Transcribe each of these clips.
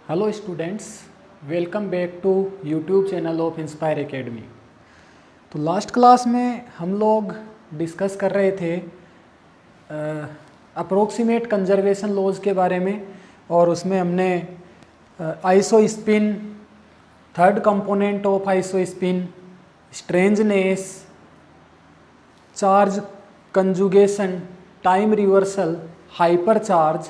Hello students, welcome back to YouTube channel of Inspire Academy. तो last class में हम लोग डिस्कस कर रहे थे अप्रोक्सीमेट कंजर्वेशन लॉज के बारे में, और उसमें हमने iso spin, third component of iso spin, strangeness, charge conjugation, time reversal, hyper charge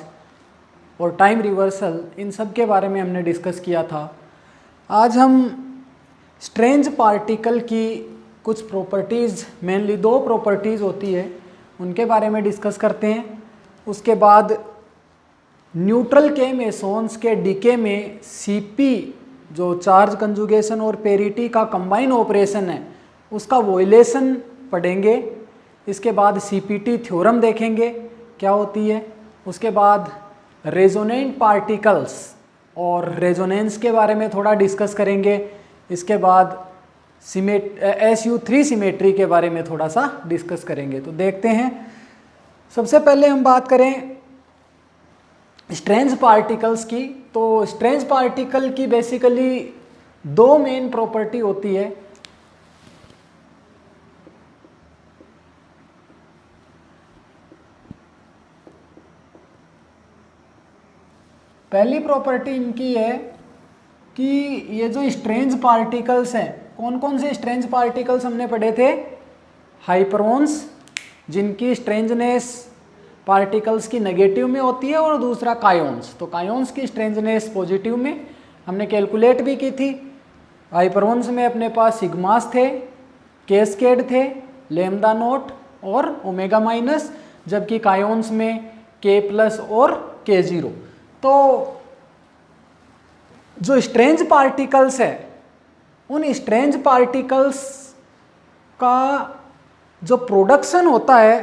और टाइम रिवर्सल, इन सब के बारे में हमने डिस्कस किया था। आज हम स्ट्रेंज पार्टिकल की कुछ प्रॉपर्टीज़, मेनली दो प्रॉपर्टीज़ होती है, उनके बारे में डिस्कस करते हैं। उसके बाद न्यूट्रल के मेसॉन्स के डीके में सीपी, जो चार्ज कंजुगेशन और पेरिटी का कंबाइन ऑपरेशन है, उसका वोलेशन पढ़ेंगे। इसके बाद सीपीटी थ्योरम देखेंगे क्या होती है। उसके बाद रेजोनेंट पार्टिकल्स और रेजोनेंस के बारे में थोड़ा डिस्कस करेंगे। इसके बाद SU3 सिमेट्री के बारे में थोड़ा सा डिस्कस करेंगे। तो देखते हैं, सबसे पहले हम बात करें स्ट्रेंज पार्टिकल्स की। तो स्ट्रेंज पार्टिकल की बेसिकली दो मेन प्रॉपर्टी होती है। पहली प्रॉपर्टी इनकी है कि ये जो स्ट्रेंज पार्टिकल्स हैं, कौन कौन से स्ट्रेंज पार्टिकल्स हमने पढ़े थे? हाइपरॉन्स, जिनकी स्ट्रेंजनेस पार्टिकल्स की नेगेटिव में होती है, और दूसरा कायोन्स। तो कायोन्स की स्ट्रेंजनेस पॉजिटिव में हमने कैलकुलेट भी की थी। हाइपरॉन्स में अपने पास सिग्मास थे, कैस्केड थे, लैम्डा नॉट और ओमेगा माइनस, जबकि कायोन्स में के प्लस और के जीरो। तो जो स्ट्रेंज पार्टिकल्स है, उन स्ट्रेंज पार्टिकल्स का जो प्रोडक्शन होता है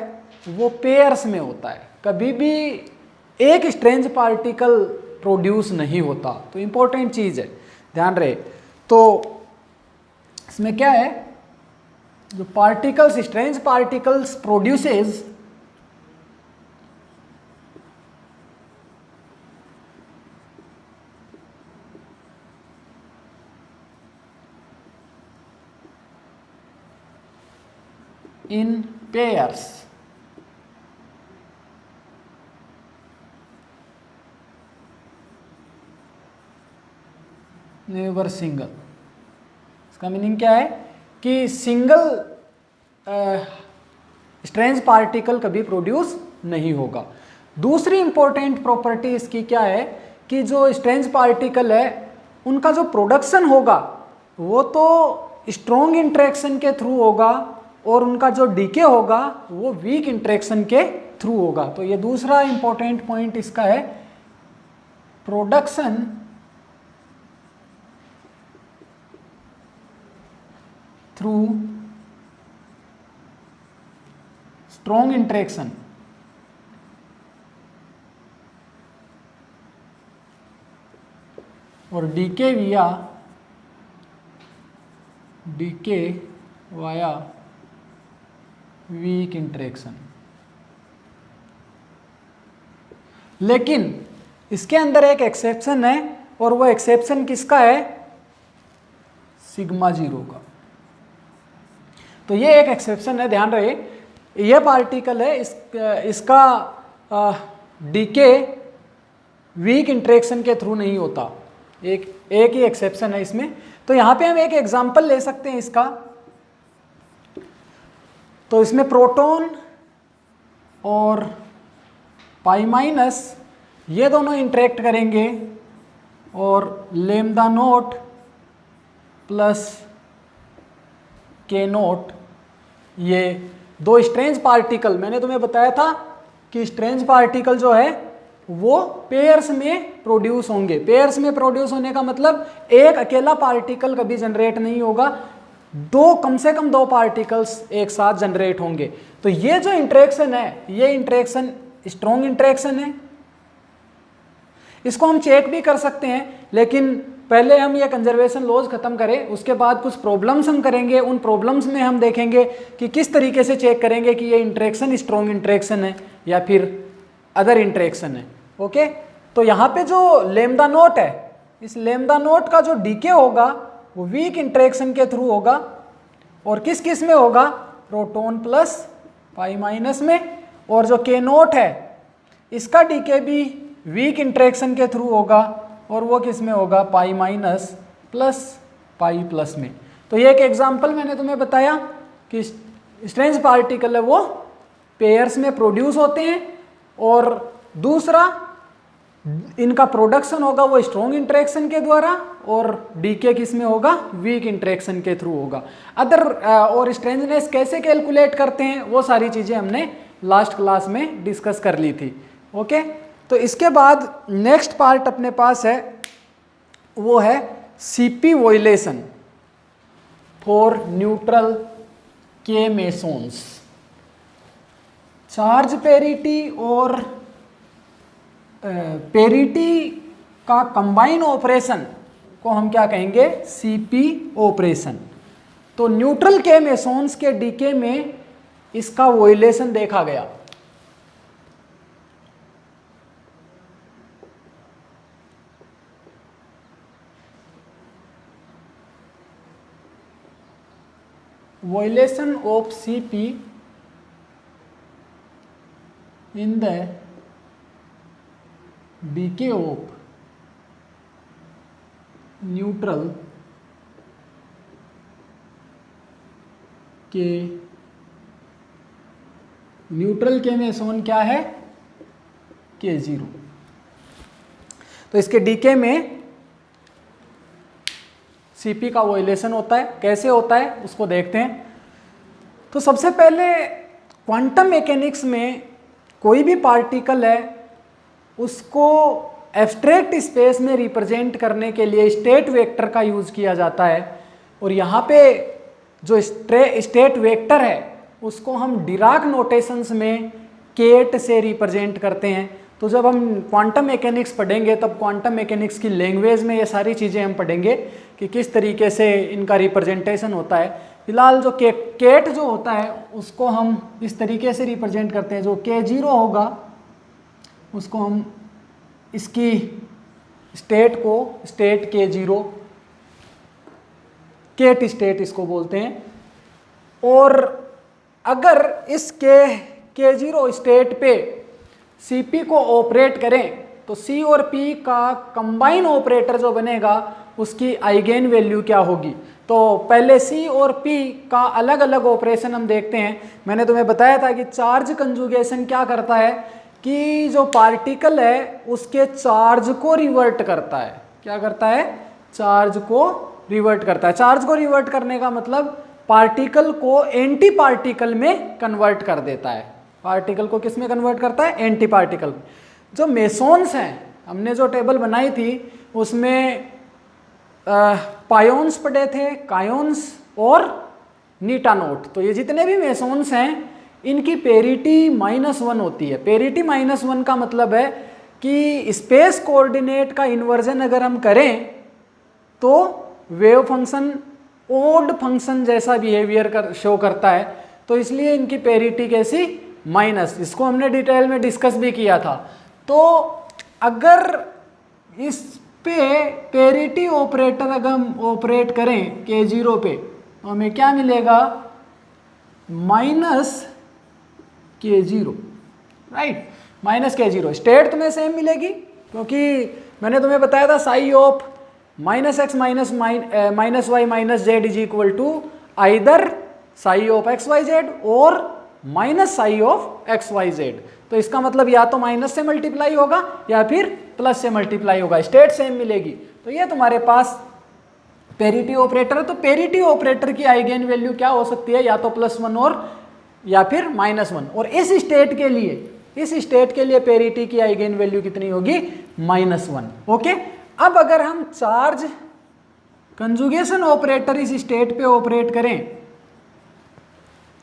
वो पेयर्स में होता है। कभी भी एक स्ट्रेंज पार्टिकल प्रोड्यूस नहीं होता। तो इंपॉर्टेंट चीज़ है, ध्यान रहे। तो इसमें क्या है, जो particles, strange particles produces in pairs, never single. इसका मीनिंग क्या है कि सिंगल स्ट्रेंज पार्टिकल कभी प्रोड्यूस नहीं होगा। दूसरी इंपॉर्टेंट प्रॉपर्टी इसकी क्या है कि जो स्ट्रेंज पार्टिकल है, उनका जो प्रोडक्शन होगा वो तो स्ट्रॉन्ग इंटरेक्शन के थ्रू होगा, और उनका जो डीके होगा वो वीक इंटरेक्शन के थ्रू होगा। तो ये दूसरा इंपॉर्टेंट पॉइंट इसका है, प्रोडक्शन थ्रू स्ट्रॉन्ग इंटरेक्शन और डीके वाया वीक इंटरेक्शन। लेकिन इसके अंदर एक एक्सेप्शन है, और वो एक्सेप्शन किसका है? सिग्मा जीरो का। तो ये एक एक्सेप्शन है, ध्यान रहे। ये पार्टिकल है, इसका डीके वीक इंटरेक्शन के थ्रू नहीं होता। एक ही एक्सेप्शन है इसमें। तो यहाँ पे हम एक एग्जांपल ले सकते हैं इसका। तो इसमें प्रोटॉन और पाई माइनस ये दोनों इंटरेक्ट करेंगे, और लैम्डा नोट प्लस के नोट, ये दो स्ट्रेंज पार्टिकल, मैंने तुम्हें बताया था कि स्ट्रेंज पार्टिकल जो है वो पेयर्स में प्रोड्यूस होंगे। पेयर्स में प्रोड्यूस होने का मतलब एक अकेला पार्टिकल कभी जनरेट नहीं होगा, कम से कम दो पार्टिकल्स एक साथ जनरेट होंगे। तो ये जो इंटरेक्शन है, ये इंटरेक्शन स्ट्रॉन्ग इंटरेक्शन है। इसको हम चेक भी कर सकते हैं, लेकिन पहले हम ये कंजर्वेशन लॉज खत्म करें, उसके बाद कुछ प्रॉब्लम्स हम करेंगे। उन प्रॉब्लम्स में हम देखेंगे कि किस तरीके से चेक करेंगे कि ये इंटरेक्शन स्ट्रॉन्ग इंटरेक्शन है या फिर अदर इंटरेक्शन है। ओके, तो यहाँ पे जो लैम्डा नॉट है, इस लैम्डा नोट का जो डीके होगा वो वीक इंटरेक्शन के थ्रू होगा, और किस किस में होगा, प्रोटॉन प्लस पाई माइनस में, और जो के नोट है इसका डीके भी वीक इंटरेक्शन के थ्रू होगा, और वो किस में होगा, pi minus plus pi plus में। तो ये एक एग्जांपल मैंने तुम्हें बताया कि स्ट्रेंज पार्टिकल है वो पेयर्स में प्रोड्यूस होते हैं, और दूसरा इनका प्रोडक्शन होगा वो स्ट्रॉन्ग इंटरेक्शन के द्वारा, और डीके किस में होगा, वीक इंटरेक्शन के थ्रू होगा। और स्ट्रेंजनेस कैसे कैलकुलेट करते हैं वो सारी चीज़ें हमने लास्ट क्लास में डिस्कस कर ली थी। ओके, तो इसके बाद नेक्स्ट पार्ट अपने पास है, वो है सीपी वॉइलेशन फॉर न्यूट्रल के मेसोन्स। चार्ज पेरिटी और पेरिटी का कंबाइन ऑपरेशन को हम क्या कहेंगे, सीपी ऑपरेशन। तो न्यूट्रल के मेसोन्स के डीके में इसका वॉइलेशन देखा गया। Violation of CP in the decay of neutral के मेसोन क्या है, K0। तो इसके डीके में सीपी का वॉइलेशन होता है। कैसे होता है उसको देखते हैं। तो सबसे पहले क्वांटम मैकेनिक्स में कोई भी पार्टिकल है उसको एब्स्ट्रैक्ट स्पेस में रिप्रेजेंट करने के लिए स्टेट वेक्टर का यूज किया जाता है, और यहाँ पे जो स्टेट वेक्टर है उसको हम डिराक नोटेशंस में केट से रिप्रेजेंट करते हैं। तो जब हम क्वांटम मैकेनिक्स पढ़ेंगे तब क्वांटम मैकेनिक्स की लैंग्वेज में ये सारी चीज़ें हम पढ़ेंगे कि किस तरीके से इनका रिप्रेजेंटेशन होता है। फिलहाल जो केट जो होता है उसको हम इस तरीके से रिप्रेजेंट करते हैं, जो K0 होगा उसको हम इसकी स्टेट को स्टेट K0 केट स्टेट इसको बोलते हैं। और अगर इस K0 स्टेट पे Cp को ऑपरेट करें तो C और P का कंबाइन ऑपरेटर जो बनेगा उसकी आइगेन वैल्यू क्या होगी। तो पहले C और P का अलग अलग ऑपरेशन हम देखते हैं। मैंने तुम्हें बताया था कि चार्ज कंजुगेशन क्या करता है कि जो पार्टिकल है उसके चार्ज को रिवर्ट करता है। क्या करता है, चार्ज को रिवर्ट करता है। चार्ज को रिवर्ट करने का मतलब पार्टिकल को एंटी पार्टिकल में कन्वर्ट कर देता है। पार्टिकल को किस में कन्वर्ट करता है, एंटी पार्टिकल। जो मेसोन्स हैं, हमने जो टेबल बनाई थी उसमें पायोन्स पढ़े थे, कायोन्स और नीटानोट। तो ये जितने भी मेसोन्स हैं इनकी पेरिटी -1 होती है। पेरिटी -1 का मतलब है कि स्पेस कोऑर्डिनेट का इन्वर्जन अगर हम करें तो वेव फंक्शन ओड फंक्शन जैसा बिहेवियर शो करता है। तो इसलिए इनकी पेरिटी कैसी, माइनस। इसको हमने डिटेल में डिस्कस भी किया था। तो अगर इस पे पेरिटी ऑपरेटर अगर हम ऑपरेट करें K0 पे तो हमें क्या मिलेगा, -K0, राइट, -K0। स्टेट तुम्हें सेम मिलेगी क्योंकि मैंने तुम्हें बताया था psi of -x -y -z is equal to either psi of XYZ और माइनस साई ऑफ XYZ। तो इसका मतलब या तो माइनस से मल्टीप्लाई होगा या फिर प्लस से मल्टीप्लाई होगा, स्टेट सेम मिलेगी। तो ये तुम्हारे पास पेरिटी ऑपरेटर है। तो पेरिटी ऑपरेटर की आइगेन वैल्यू क्या हो सकती है, या तो +1 और या फिर -1। और इस स्टेट के लिए पेरिटी की आइगेन वैल्यू कितनी होगी, -1। ओके, अब अगर हम चार्ज कंजुगेशन ऑपरेटर इस स्टेट पे ऑपरेट करें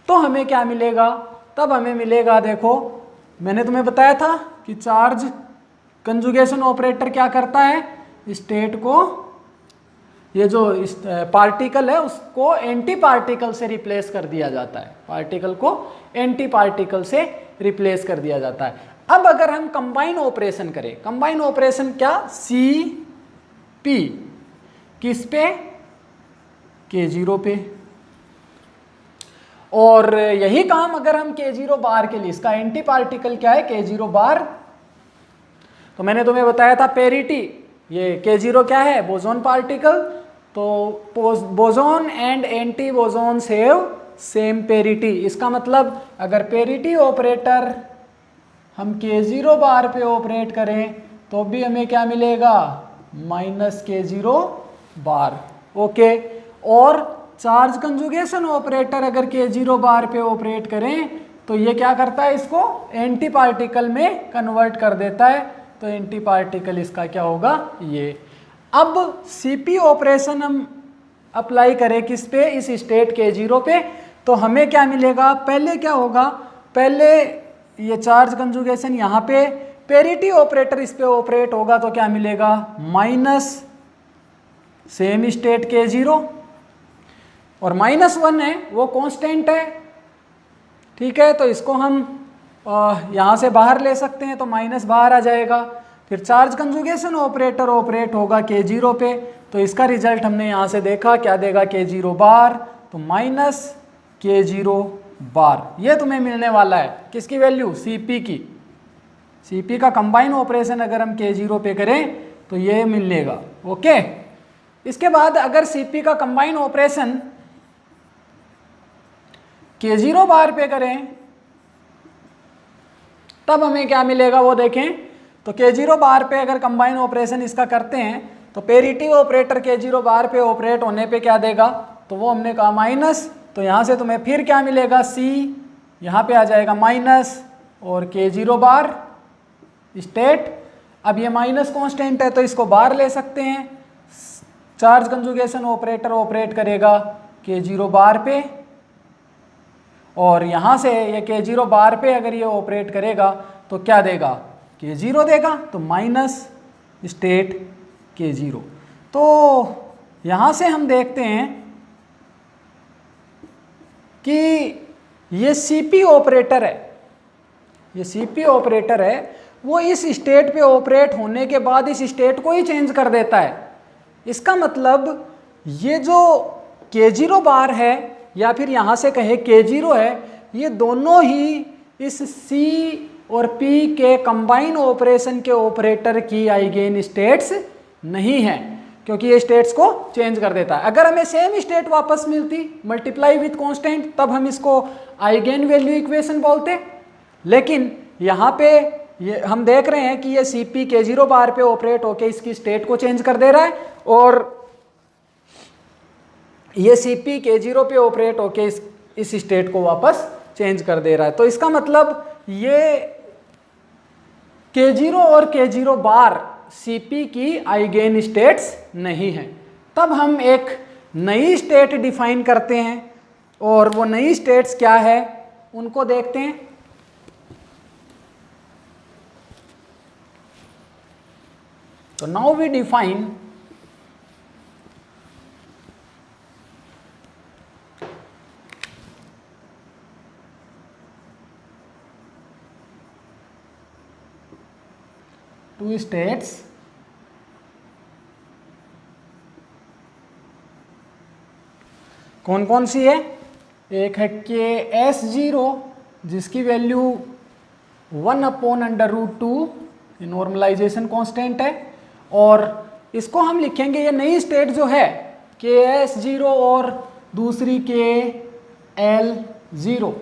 तो हमें क्या मिलेगा, तब हमें मिलेगा, देखो मैंने तुम्हें बताया था कि चार्ज कंजुगेशन ऑपरेटर क्या करता है, स्टेट को, ये जो पार्टिकल है उसको एंटी पार्टिकल से रिप्लेस कर दिया जाता है। पार्टिकल को एंटी पार्टिकल से रिप्लेस कर दिया जाता है। अब अगर हम कंबाइन ऑपरेशन करें, कंबाइन ऑपरेशन क्या, C P किस पे, K0 पे। और यही काम अगर हम K0 बार के लिए, इसका एंटी पार्टिकल क्या है, K0 बार। तो मैंने तुम्हें बताया था पेरिटी, ये K0 क्या है, बोसॉन पार्टिकल। तो boson and anti boson have same parity. इसका मतलब अगर पेरिटी ऑपरेटर हम K0 बार पे ऑपरेट करें तो भी हमें क्या मिलेगा, -K0 बार। ओके। और चार्ज कंजुगेशन ऑपरेटर अगर K0 बार पे ऑपरेट करें तो ये क्या करता है, इसको एंटी पार्टिकल में कन्वर्ट कर देता है। तो एंटी पार्टिकल इसका क्या होगा, ये। अब CP ऑपरेशन हम अप्लाई करें किस पे, इस स्टेट K0 पे, तो हमें क्या मिलेगा, पहले क्या होगा, पहले ये चार्ज कंजुगेशन यहाँ पे, पेरिटी ऑपरेटर इस पे ऑपरेट होगा तो क्या मिलेगा, माइनस सेम स्टेट K0 और -1 है वो कांस्टेंट है। ठीक है, तो इसको हम यहाँ से बाहर ले सकते हैं तो माइनस बाहर आ जाएगा। फिर चार्ज कंजुगेशन ऑपरेटर ऑपरेट होगा K0 पे, तो इसका रिजल्ट हमने यहाँ से देखा क्या देगा, K0 बार, तो -K0 बार। ये तुम्हें मिलने वाला है किसकी वैल्यू, CP की। CP का कंबाइन ऑपरेशन अगर हम K0 पे करें तो ये मिलेगा। ओके। इसके बाद अगर CP का कंबाइन ऑपरेशन K0 बार पे करें तब हमें क्या मिलेगा वो देखें। तो K0 बार पे अगर कंबाइन ऑपरेशन इसका करते हैं तो पेरिटी ऑपरेटर K0 बार पे ऑपरेट होने पे क्या देगा, तो वो हमने कहा माइनस। तो यहाँ से तुम्हें फिर क्या मिलेगा, C यहाँ पे आ जाएगा माइनस और K0 बार स्टेट। अब ये माइनस कांस्टेंट है तो इसको बाहर ले सकते हैं। चार्ज कंजुगेशन ऑपरेटर ऑपरेट करेगा K0 बार पे और यहाँ से ये K0 बार पे अगर ये ऑपरेट करेगा तो क्या देगा, K0 देगा, तो माइनस स्टेट K0। तो यहाँ से हम देखते हैं कि ये CP ऑपरेटर है, ये CP ऑपरेटर है, वो इस स्टेट पे ऑपरेट होने के बाद इस स्टेट को ही चेंज कर देता है। इसका मतलब ये जो K0 बार है या फिर यहाँ से कहे K0 है, ये दोनों ही इस C और P के कंबाइन ऑपरेशन के ऑपरेटर की आइगेन स्टेट्स नहीं हैं, क्योंकि ये स्टेट्स को चेंज कर देता है। अगर हमें सेम स्टेट वापस मिलती मल्टीप्लाई विथ कांस्टेंट तब हम इसको आइगेन वैल्यू इक्वेशन बोलते। लेकिन यहाँ पे ये हम देख रहे हैं कि ये CP K0 बार पे ऑपरेट होके इसकी स्टेट को चेंज कर दे रहा है और ये CP K0 पे ऑपरेट होके इस स्टेट को वापस चेंज कर दे रहा है। तो इसका मतलब ये K0 और K0 बार CP की आइगेन स्टेट्स नहीं है। तब हम एक नई स्टेट डिफाइन करते हैं और वो नई स्टेट्स क्या है उनको देखते हैं। तो now we define two states कौन कौन सी है, एक है KS0 जिसकी वैल्यू 1/√2 नॉर्मलाइजेशन कांस्टेंट है और इसको हम लिखेंगे, ये नई स्टेट जो है KS0 और दूसरी KL0,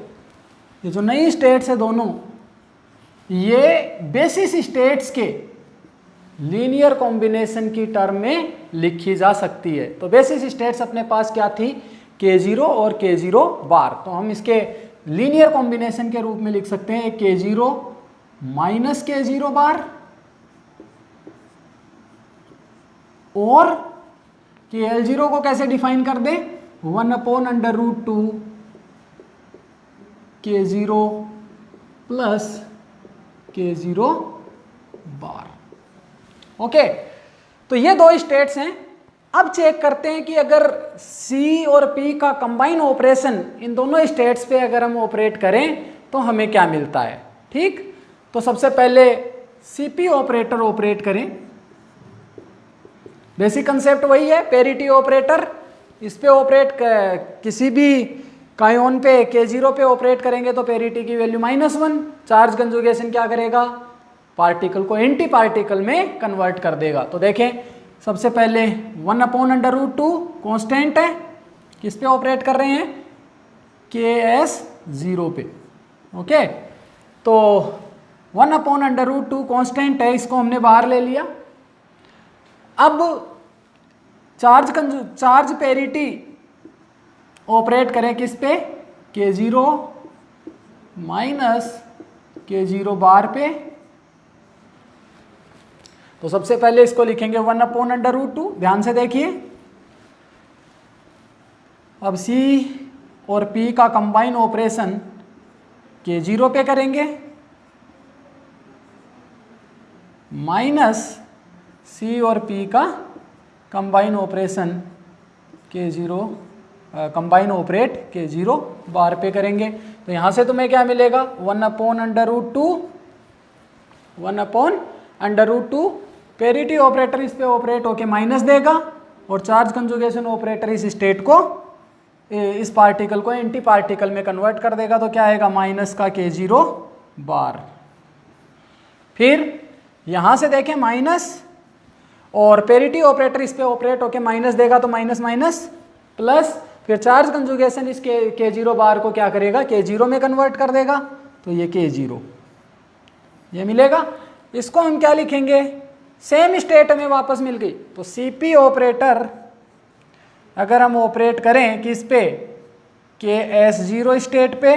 ये जो नई स्टेट्स है दोनों ये बेसिस स्टेट्स के लीनियर कॉम्बिनेशन की टर्म में लिखी जा सकती है। तो बेसिस स्टेट्स अपने पास क्या थी, K0 और K0 बार, तो हम इसके लीनियर कॉम्बिनेशन के रूप में लिख सकते हैं K0 माइनस K0 बार और KL0 को कैसे डिफाइन कर दें, 1/√2 K0 प्लस K0 बार। ओके, तो ये दो स्टेट्स हैं। अब चेक करते हैं कि अगर C और P का कंबाइन ऑपरेशन इन दोनों स्टेट्स पे अगर हम ऑपरेट करें तो हमें क्या मिलता है। ठीक, तो सबसे पहले CP ऑपरेटर ऑपरेट करें बेसिक कंसेप्ट वही है, पेरिटी ऑपरेटर। इस पे ऑपरेट किसी भी कायोन पे K0 पे ऑपरेट करेंगे तो पेरिटी की वैल्यू -1। चार्ज कंजुगेशन क्या करेगा, पार्टिकल को एंटी पार्टिकल में कन्वर्ट कर देगा। तो देखें सबसे पहले 1/√2 कांस्टेंट है, किस पे ऑपरेट कर रहे हैं, KS0 पे। ओके, तो 1/√2 कांस्टेंट है, इसको हमने बाहर ले लिया। अब चार्ज पेरिटी ऑपरेट करें किस पे, K0 माइनस K0 बार पे। तो सबसे पहले इसको लिखेंगे 1/√2। ध्यान से देखिए, अब C और P का कंबाइन ऑपरेशन K0 पे करेंगे, माइनस C और P का combine operation K0 combine operate K0 bar पे करेंगे। तो यहाँ से तुम्हें क्या मिलेगा, 1/√2 पेरिटी ऑपरेटर इस पे ऑपरेट होके माइनस देगा और चार्ज कंजुगेशन ऑपरेटर इस स्टेट को, इस पार्टिकल को एंटी पार्टिकल में कन्वर्ट कर देगा। तो क्या आएगा, माइनस का K0 बार। फिर यहाँ से देखें माइनस, और पेरिटी ऑपरेटर इस पे ऑपरेट होके माइनस देगा तो माइनस माइनस प्लस, फिर चार्ज कंजुगेशन इस K0 बार को क्या करेगा, K0 में कन्वर्ट कर देगा। तो ये K0 ये मिलेगा। इसको हम क्या लिखेंगे, सेम स्टेट में वापस मिल गई। तो CP ऑपरेटर अगर हम ऑपरेट करें किस पे, KS0 स्टेट पे,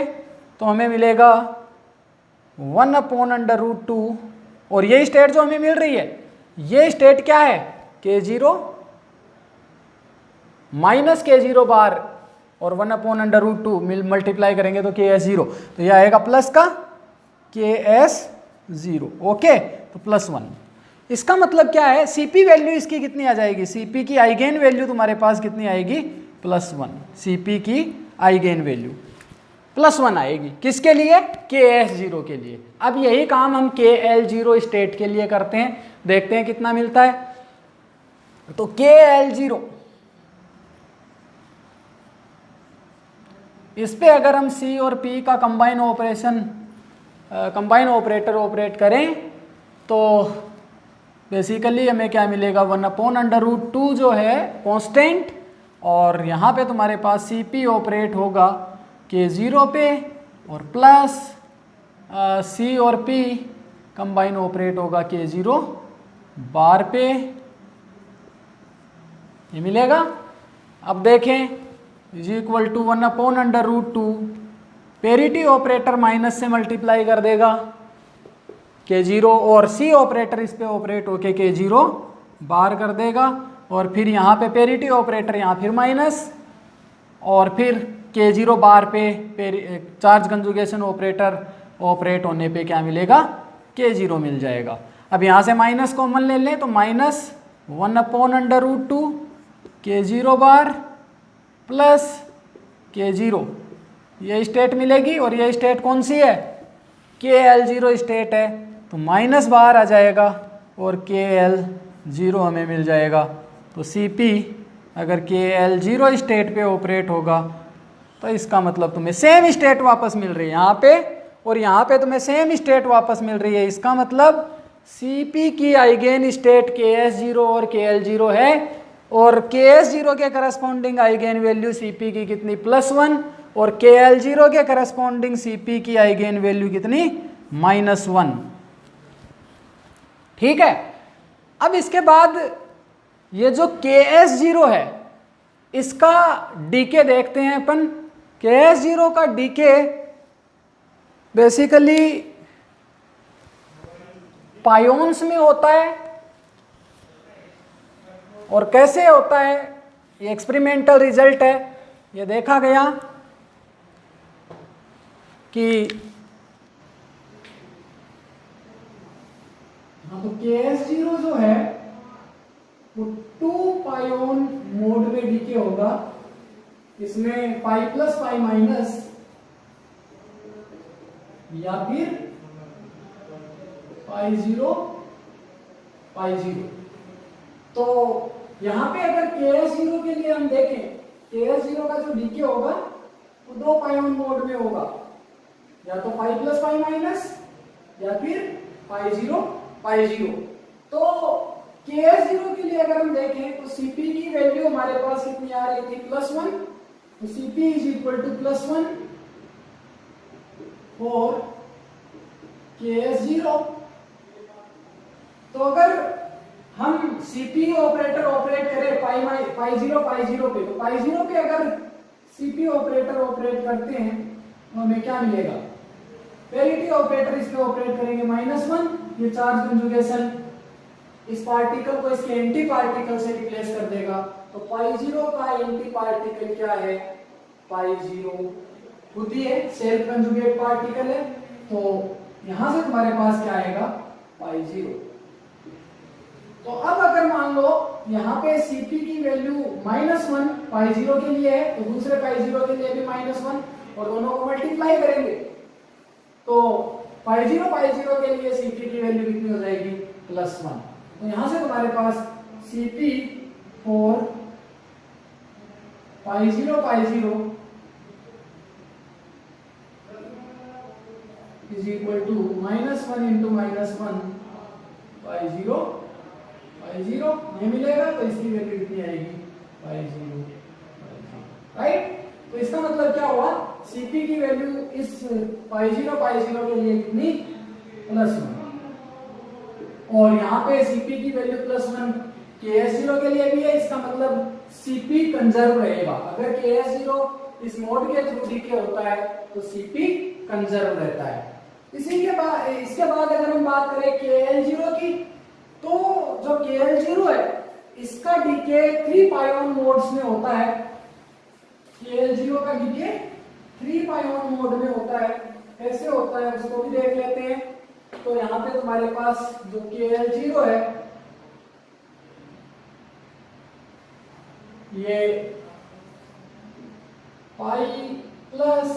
तो हमें मिलेगा 1/√2। और ये स्टेट जो हमें मिल रही है, ये स्टेट क्या है, K0 माइनस K0 बार, और 1/√2 मल्टीप्लाई करेंगे तो KS0। तो यह आएगा प्लस का KS0। ओके, तो +1। इसका मतलब क्या है, CP वैल्यू इसकी कितनी आ जाएगी, CP की आइगेन वैल्यू तुम्हारे पास कितनी आएगी, +1। CP की आइगेन वैल्यू +1 आएगी, किसके लिए, KS0 के लिए। अब यही काम हम KL0 स्टेट के लिए करते हैं, देखते हैं कितना मिलता है। तो KL0 इस पे अगर हम C और P का कंबाइन ऑपरेटर ऑपरेट करें तो बेसिकली हमें क्या मिलेगा, 1/√2 जो है कांस्टेंट, और यहाँ पे तुम्हारे पास CP ऑपरेट होगा K0 पे, और प्लस C और P कंबाइन ऑपरेट होगा K0 बार पे, ये मिलेगा। अब देखें is equal to 1/√2, parity operator minus से मल्टीप्लाई कर देगा K0, और C ऑपरेटर इस पे ऑपरेट होके K0 बार कर देगा, और फिर यहाँ पे पेरिटी ऑपरेटर यहाँ फिर माइनस, और फिर K0 बार पे चार्ज कंजुगेशन ऑपरेटर ऑपरेट होने पे क्या मिलेगा, K0 मिल जाएगा। अब यहाँ से माइनस कॉमन ले लें तो माइनस 1/√2 K0 बार प्लस K0, ये स्टेट मिलेगी, और ये स्टेट कौन सी है, KL0 स्टेट है, तो माइनस बाहर आ जाएगा और KL0 हमें मिल जाएगा। तो CP अगर KL0 स्टेट पे ऑपरेट होगा तो इसका मतलब तुम्हें सेम स्टेट वापस मिल रही है यहाँ पे, और यहाँ पे तुम्हें सेम स्टेट वापस मिल रही है। इसका मतलब CP की आइगेन स्टेट KS0 और KL0 है, और KS0 के करस्पॉन्डिंग आइगेन वैल्यू CP की कितनी, +1, और KL0 के करस्पॉन्डिंग CP की आइगेन वैल्यू कितनी, -1। ठीक है। अब इसके बाद ये जो KS0 है इसका डीके देखते हैं अपन। KS0 का डीके बेसिकली पायोन्स में होता है, और कैसे होता है, ये एक्सपेरिमेंटल रिजल्ट है। ये देखा गया कि तो KS0 जो है वो 2 पायोन मोड में डीके होगा, इसमें पाई प्लस पाई माइनस, या फिर पाई 0 पाई 0। तो यहाँ पे अगर KS0 के लिए हम देखें, KS0 का जो डीके होगा वो 2 पाई मोड में होगा, या तो पाई प्लस पाई माइनस या फिर पाई जीरो पाई जीरो। तो KS0 के लिए अगर हम देखें तो Cp की वैल्यू हमारे पास कितनी आ रही थी, +1। तो Cp is equal to +1 for KS0। तो अगर हम Cp ऑपरेटर ऑपरेट करें पाई जीरो पे, तो पाई जीरो पे अगर Cp ऑपरेटर ऑपरेट करते हैं तो हमें क्या मिलेगा, पेरिटी ऑपरेटर इस पे ऑपरेट करेंगे -1, ये चार्ज कंजुगेशन इस पार्टिकल को इसके एंटी पार्टिकल से रिप्लेस कर देगा। तो पाई जीरो का एंटी पार्टिकल क्या है, पाई जीरो खुद ही है, सेल्फ कंजुगेट पार्टिकल है। तो यहां से तुम्हारे पास क्या आएगा, पाई जीरो। तो अब अगर मान लो यहाँ पे Cp की वैल्यू -1 पाई जीरो के लिए है, तो दूसरे पाई जीरो के लिए भी -1 और दोनों को मल्टीप्लाई करेंगे तो पाई जीरो के लिए Cp की वैल्यू कितनी हो जाएगी, +1। तो यहां से तुम्हारे पास Cp for pi zero is equal to -1 into -1 pi zero ये मिलेगा। तो इसकी वैल्यू कितनी आएगी, पाई जीरो, राइट। तो इसका मतलब क्या हुआ, Cp की वैल्यू इस पाई जीरो के लिए कितनी, +1। और यहाँ पे Cp की वैल्यू +1 KS0 के लिए भी है, इसका मतलब Cp कंजर्व रहेगा। अगर KS0 इस मोड के थ्रू डीके होता है तो Cp कंजर्व रहता है। इसके बाद अगर हम बात करें KL0 की, तो जो KL0 है इसका डीके 3 पाई मोड्स में होता है। KL0 का डीके 3 पाई मोड में होता है। कैसे होता है उसको भी देख लेते हैं। तो यहाँ पे तुम्हारे पास जो KL0 है ये पाई प्लस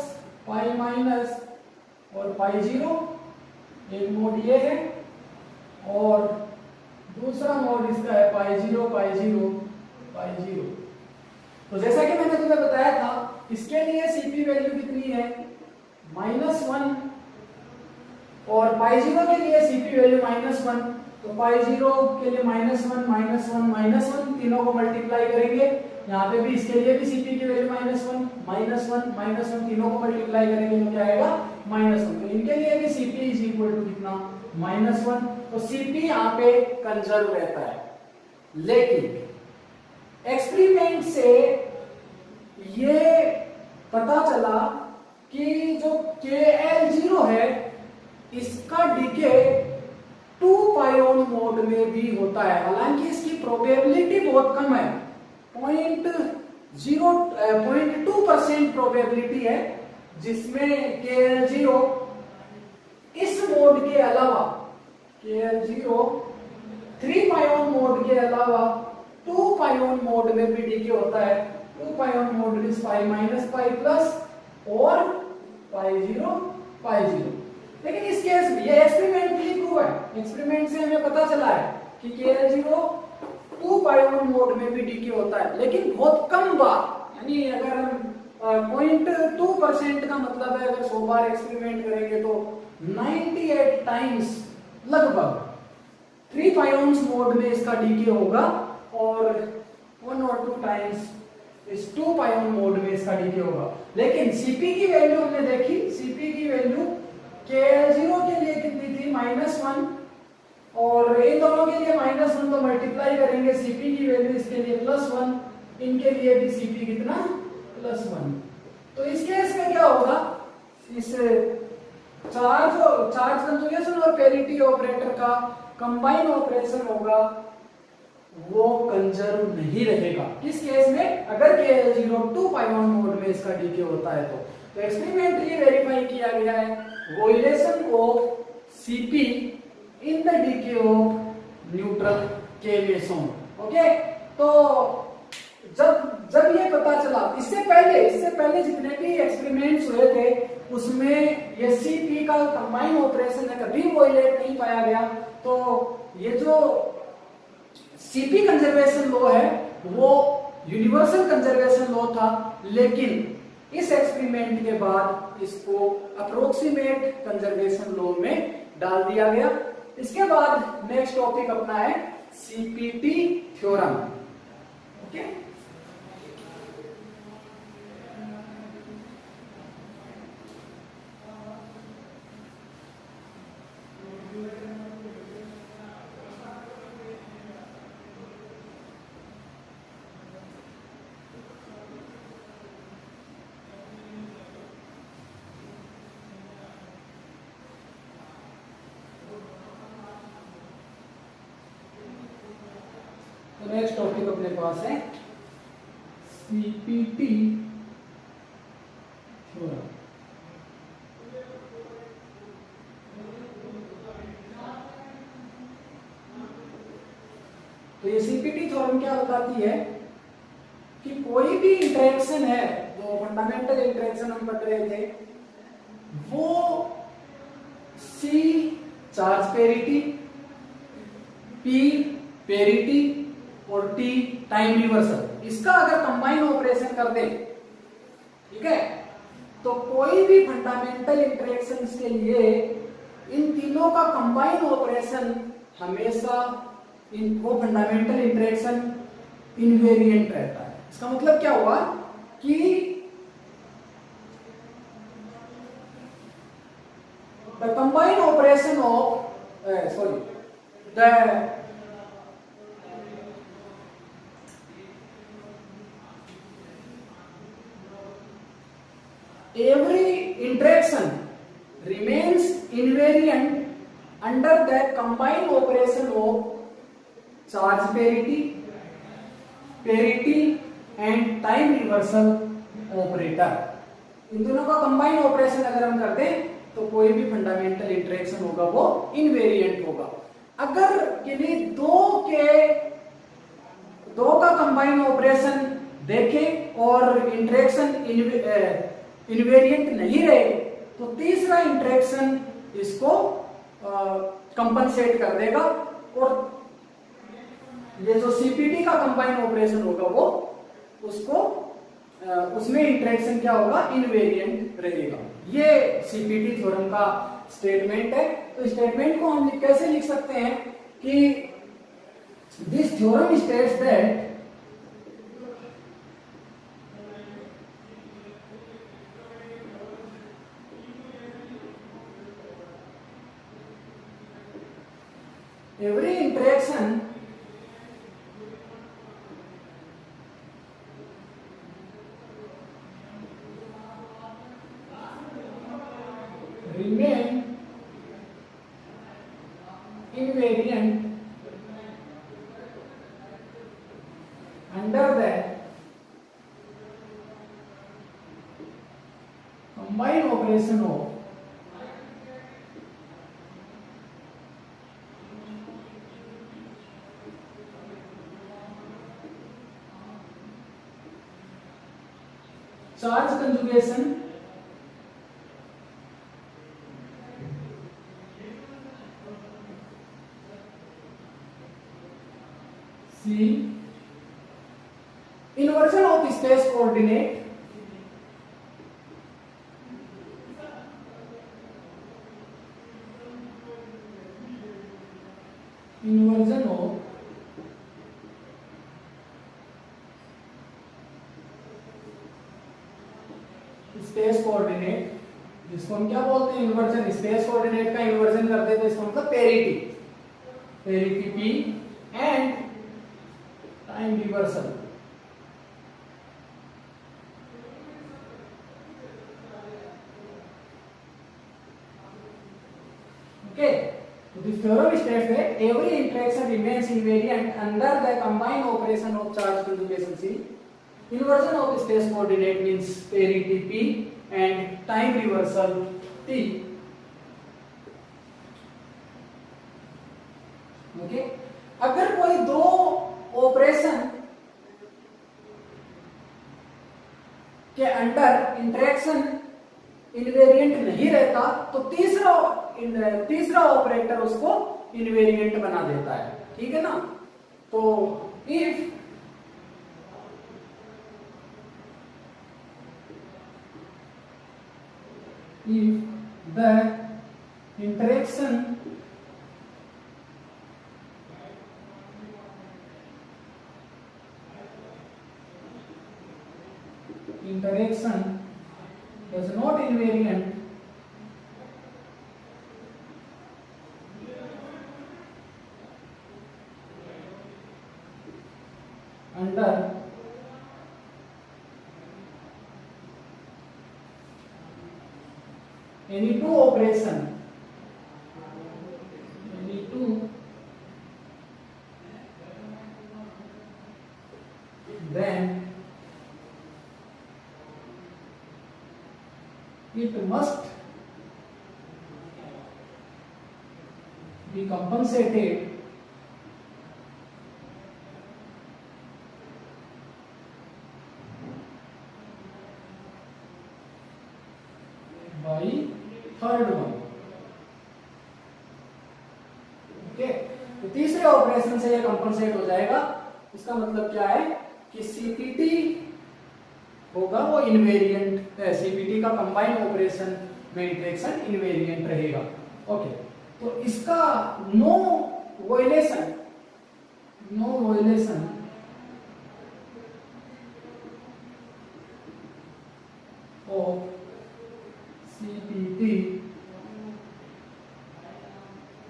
पाई माइनस और पाई जीरो, एक मोड ये है और दूसरा मोड इसका है pi zero pi zero pi zero. तो जैसा कि मैंने तुम्हें बताया था, इसके लिए Cp वैल्यू कितनी है, -1 और पाई जीरो के लिए Cp वैल्यू -1। तो पाई जीरो के लिए -1 तीनों को मल्टीप्लाई करेंगे। यहाँ पे भी इसके लिए भी Cp की वैल्यू -1 तीनों को मल्टीप्लाई करेंगे तो क्या आएगा, -1। तो इनके लिए भी Cp इज इक्वल टू कितना, -1। तो Cp यहाँ पे कंजर्व रहता है। लेकिन एक्सपेरिमेंट से ये पता चला कि जो KL0 है इसका डीके 2 पाई मोड में भी होता है। हालांकि इसकी प्रोबेबिलिटी बहुत कम है, 0.2% प्रोबेबिलिटी है, जिसमें KL0 इस मोड के अलावा KL0 3 पाई मोड के अलावा 2 पाई मोड में भी डीके होता है। 2 pi mod is pi minus pi plus और पाई जीरो। लेकिन इस केस में ये एक्सपेरिमेंटली प्रूव है, एक्सपेरिमेंट से हमें पता चला है कि KL0 2 पाई मोड में भी डीके होता है, लेकिन बहुत कम बार। यानी अगर हम 0.2% का मतलब है, अगर 100 बार एक्सपेरिमेंट करेंगे तो 98 टाइम्स लगभग 3 पाई मोड में इसका डीके होगा और 1 और 2 टाइम्स इस 2 पाई मोड में इसका डीके होगा। लेकिन Cp की वैल्यू हमने देखी, Cp की वैल्यू KL0 के लिए कितनी थी, -1 और इन दोनों के लिए -1 तो मल्टीप्लाई करेंगे, Cp की वैल्यू इसके लिए +1, इनके लिए भी Cp कितना, +1। तो इस केस में क्या होगा, इस चार्ज कंजुगेशन और पेरिटी ऑपरेटर का कंबाइन ऑपरेशन होगा, वो कंजर्व नहीं रहेगा। किस केस में, अगर KL0 2 पाई मोड में इसका डीके होता है तो एक्सपेरिमेंटली वेरीफाई किया गया है violation of Cp in the DK of neutral K meson. Okay, तो जब ये पता चला, इससे पहले जितने भी एक्सपेरिमेंट्स हुए थे उसमें ये Cp का कंबाइन ऑपरेशन है कभी वायलेट नहीं पाया गया। तो ये जो सीपी कंजर्वेशन लॉ है वो यूनिवर्सल कंजर्वेशन लॉ था, लेकिन इस एक्सपेरिमेंट के बाद इसको अप्रोक्सीमेट कंजर्वेशन लॉ में डाल दिया गया। इसके बाद नेक्स्ट टॉपिक अपना है CPT theorem. Okay, next topic अपने पास है सीपीटी थ्योरम। तो ये सीपीटी थ्योरम क्या बताती है कि कोई भी इंटरेक्शन है, जो फंडामेंटल इंटरेक्शन हम पढ़ रहे थे, वो सी चार्ज पेरिटी, पी पेरिटी और टी टाइम रिवर्सल, इसका अगर कंबाइन ऑपरेशन कर दे, ठीक है, तो कोई भी फंडामेंटल इंटरेक्शंस के लिए इन तीनों का कंबाइन ऑपरेशन हमेशा वो फंडामेंटल इंटरेक्शन इनवेरिएंट रहता है। इसका मतलब क्या हुआ कि the combine operation of the every interaction remains invariant under the combined operation of charge parity, parity and time reversal operator। इन दोनों का कंबाइन ऑपरेशन अगर हम कर दें तो कोई भी फंडामेंटल इंटरेक्शन होगा वो इनवेरिएंट होगा। अगर किन्हीं दो का कंबाइन ऑपरेशन देखें और इंटरेक्शन इनवेरिएंट नहीं रहे तो तीसरा इंटरेक्शन इसको कंपनसेट कर देगा और ये जो सीपीटी का कंबाइन ऑपरेशन होगा वो उसको उसमें इंटरेक्शन क्या होगा, इनवेरिएंट रहेगा। ये सीपीटी थ्योरम का स्टेटमेंट है। तो स्टेटमेंट को हम कैसे लिख सकते हैं कि this theorem states that every interaction remain invariant under the combined operation of charge conjugation C inversion of space coordinate inversion of space coordinate, जिसको हम क्या बोलते हैं, इन्वर्जन। स्पेस कोऑर्डिनेट का इन्वर्जन कर देते हैं इसको मतलब parity, parity P and time reversal. Okay, तो this theorem states that every interaction remains invariant under the combined operation of charge conjugation C. Inversion of space coordinate means parity P and time reversal T. Okay? अगर कोई दो operation के under interaction invariant नहीं रहता तो तीसरा operator उसको invariant बना देता है, ठीक है ना। तो if the interaction is not invariant under any two operation, then it must be compensated by third one. Okay, तो तीसरे ऑपरेशन से ये कंपनसेट हो जाएगा। इसका मतलब क्या है कि सीपीटी होगा वो इनवेरिएंट, सीपीटी का कंबाइंड ऑपरेशन में इंटरेक्शन इनवेरिएंट रहेगा। ओके, तो इसका no violation of CPT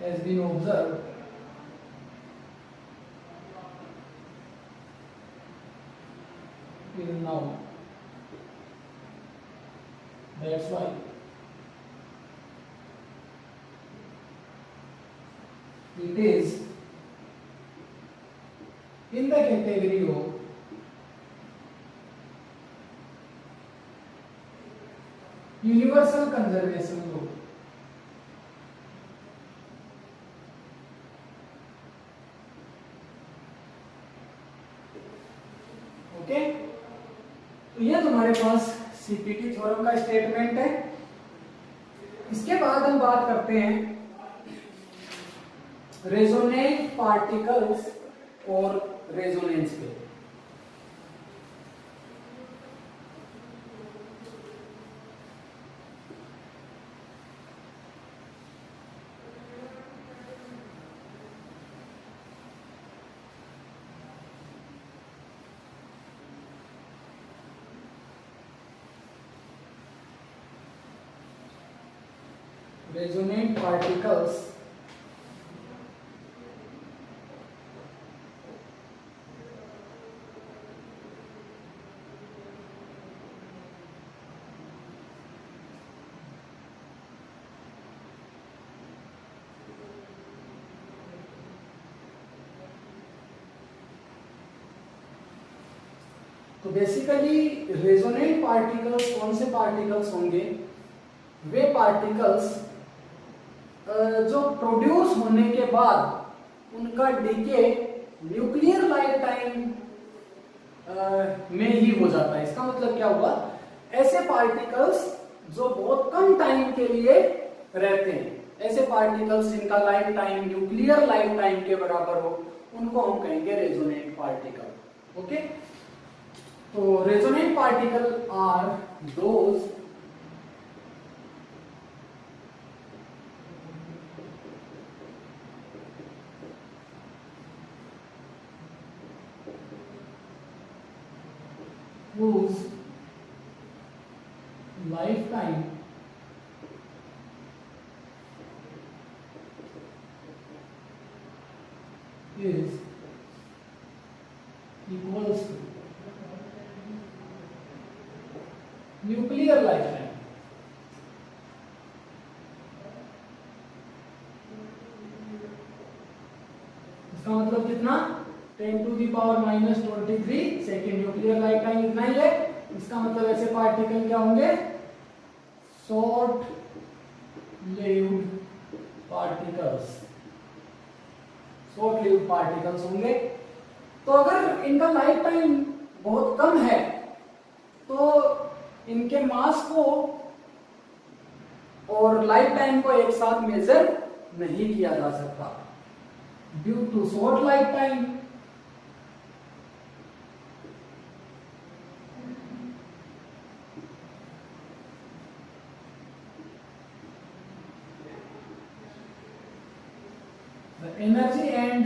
has been observed till now. That's why it is in the category of universal conservation group. Okay, तो ये तुम्हारे पास सीपीटी थ्योरम का स्टेटमेंट है। इसके बाद हम बात करते हैं रेजोनेंट पार्टिकल्स और रेजोनेंस पे। रेजोनेंट पार्टिकल्स तो बेसिकली रेजोनेंट पार्टिकल्स कौन से पार्टिकल्स होंगे? वे पार्टिकल्स जो प्रोड्यूस होने के बाद उनका डीके न्यूक्लियर लाइफ टाइम में ही हो जाता है। इसका मतलब क्या हुआ? ऐसे पार्टिकल्स जो बहुत कम टाइम के लिए रहते हैं, ऐसे पार्टिकल्स जिनका life time nuclear life time के बराबर हो, उनको हम कहेंगे रेजोनेंट पार्टिकल। ओके, तो resonant particle are those whose lifetime is equals to nuclear lifetime। इसका मतलब कितना? 10⁻⁻23 सेकेंड। न्यूक्लियर लाइफ टाइम इतना ही है। इसका मतलब ऐसे पार्टिकल क्या होंगे? Short lived particles, short lived particles होंगे। तो अगर इनका लाइफ टाइम बहुत कम है तो इनके मास को और लाइफ टाइम को एक साथ मेजर नहीं किया जा सकता due to short life time the energy and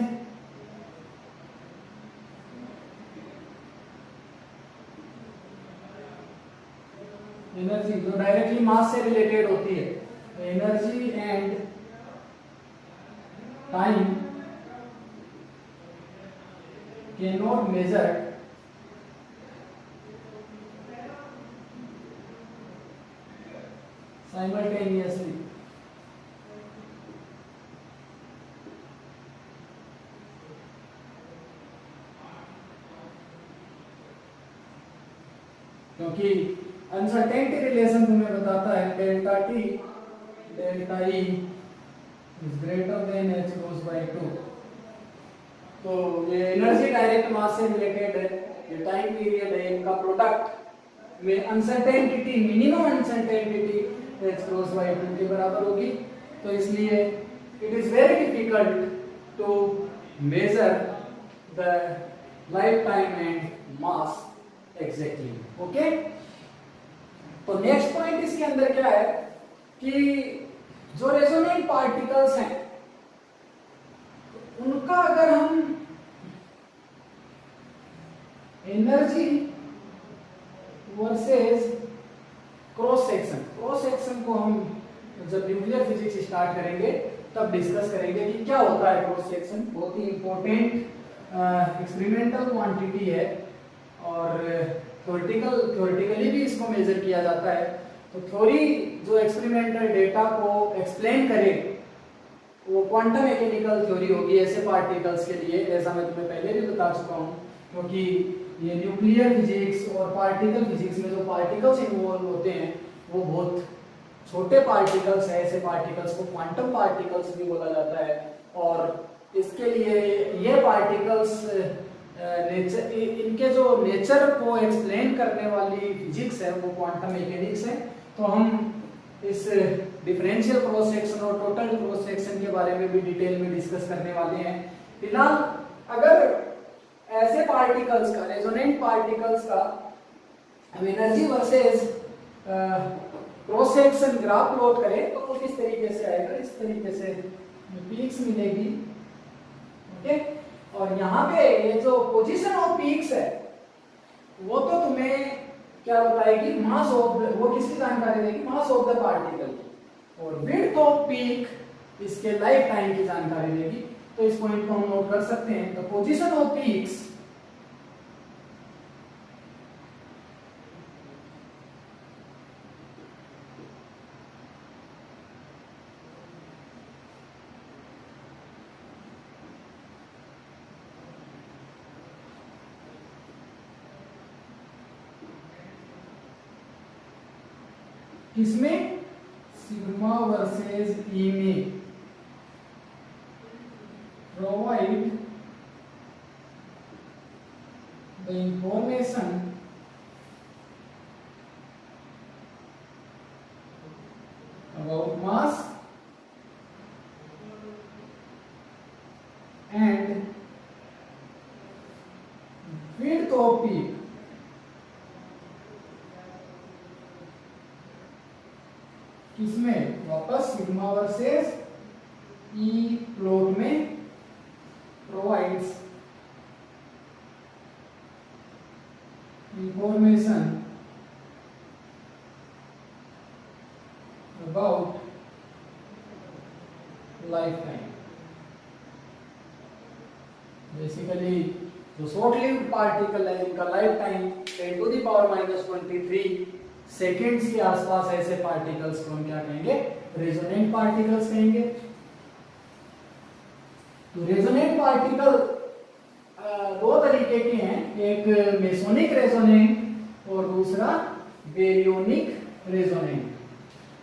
energy जो डायरेक्टली मास से रिलेटेड होती है, energy and time can not measure simultaneously. क्योंकि अनसर्टेनिटी रिलेशन तुम्हें बताता है delta t delta E is greater than h cross by 2। तो ये एनर्जी डायरेक्ट मास से रिलेटेड है, ये टाइम पीरियड है, इनका प्रोडक्ट में uncertainty minimum uncertainty h cross by 2 के बराबर होगी। तो इसलिए it is very difficult to measure the life time and mass exactly. Okay, तो नेक्स्ट पॉइंट इसके अंदर क्या है कि जो रेजोनेंट पार्टिकल्स हैं उनका अगर हम एनर्जी वर्सेस क्रॉस सेक्शन को हम जब न्यूक्लियर फिजिक्स स्टार्ट करेंगे तब डिस्कस करेंगे कि क्या होता है क्रॉस सेक्शन। बहुत ही इंपॉर्टेंट एक्सपेरिमेंटल क्वांटिटी है और थ्योरेटिकली भी इसको मेजर किया जाता है। तो थ्योरी जो एक्सपेरिमेंटल डेटा को एक्सप्लेन करे वो क्वांटम मैकेनिकल थ्योरी होगी ऐसे पार्टिकल्स के लिए, ऐसा मैं तुम्हें पहले भी बता चुका हूँ। क्योंकि ये न्यूक्लियर फिजिक्स और पार्टिकल फिजिक्स में जो पार्टिकल्स इन्वॉल्व होते हैं वो बहुत छोटे पार्टिकल्स हैं, ऐसे पार्टिकल्स को क्वांटम पार्टिकल्स भी बोला जाता है। और इसके लिए ये पार्टिकल्स नेचर, इनके जो नेचर को एक्सप्लेन करने वाली फिजिक्स है वो क्वांटम मैकेनिक्स है। तो हम इस डिफरेंशियल क्रॉस सेक्शन और टोटल क्रॉस सेक्शन के बारे में भी डिटेल में डिस्कस करने वाले हैं। फिलहाल अगर ऐसे पार्टिकल्स का, रेजोनेंट पार्टिकल्स का हम energy versus cross section graph plot करें तो वो किस तरीके से आएगा, इस तरीके से पीक्स मिलेगी। ओके, और यहाँ पे ये जो पोजीशन ऑफ पीक्स है वो तो तुम्हें क्या बताएगी, मास ऑफ द, वो किसकी जानकारी देगी, मास ऑफ द पार्टिकल की। और विड्थ ऑफ पीक इसके लाइफ टाइम की जानकारी देगी। तो इस पॉइंट को हम नोट कर सकते हैं। द पोजीशन ऑफ पीक्स किसमें, सिग्मा वर्सेस ई में provide the information about mass and width of peak। किसमें, वापस सिग्मा वर्सेस ई प्लॉट में provides information about life time. Basically जो शॉर्ट लिव्ड पार्टिकल है इनका लाइफ टाइम 10⁻⁻23 सेकेंड्स के आसपास, ऐसे पार्टिकल्स को हम क्या कहेंगे, रेजोनेंट पार्टिकल्स कहेंगे। तो रेजोनेंट पार्टिकल दो तरीके के हैं, एक मेसोनिक रेजोनेंट और दूसरा बेरियोनिक रेजोनेंट।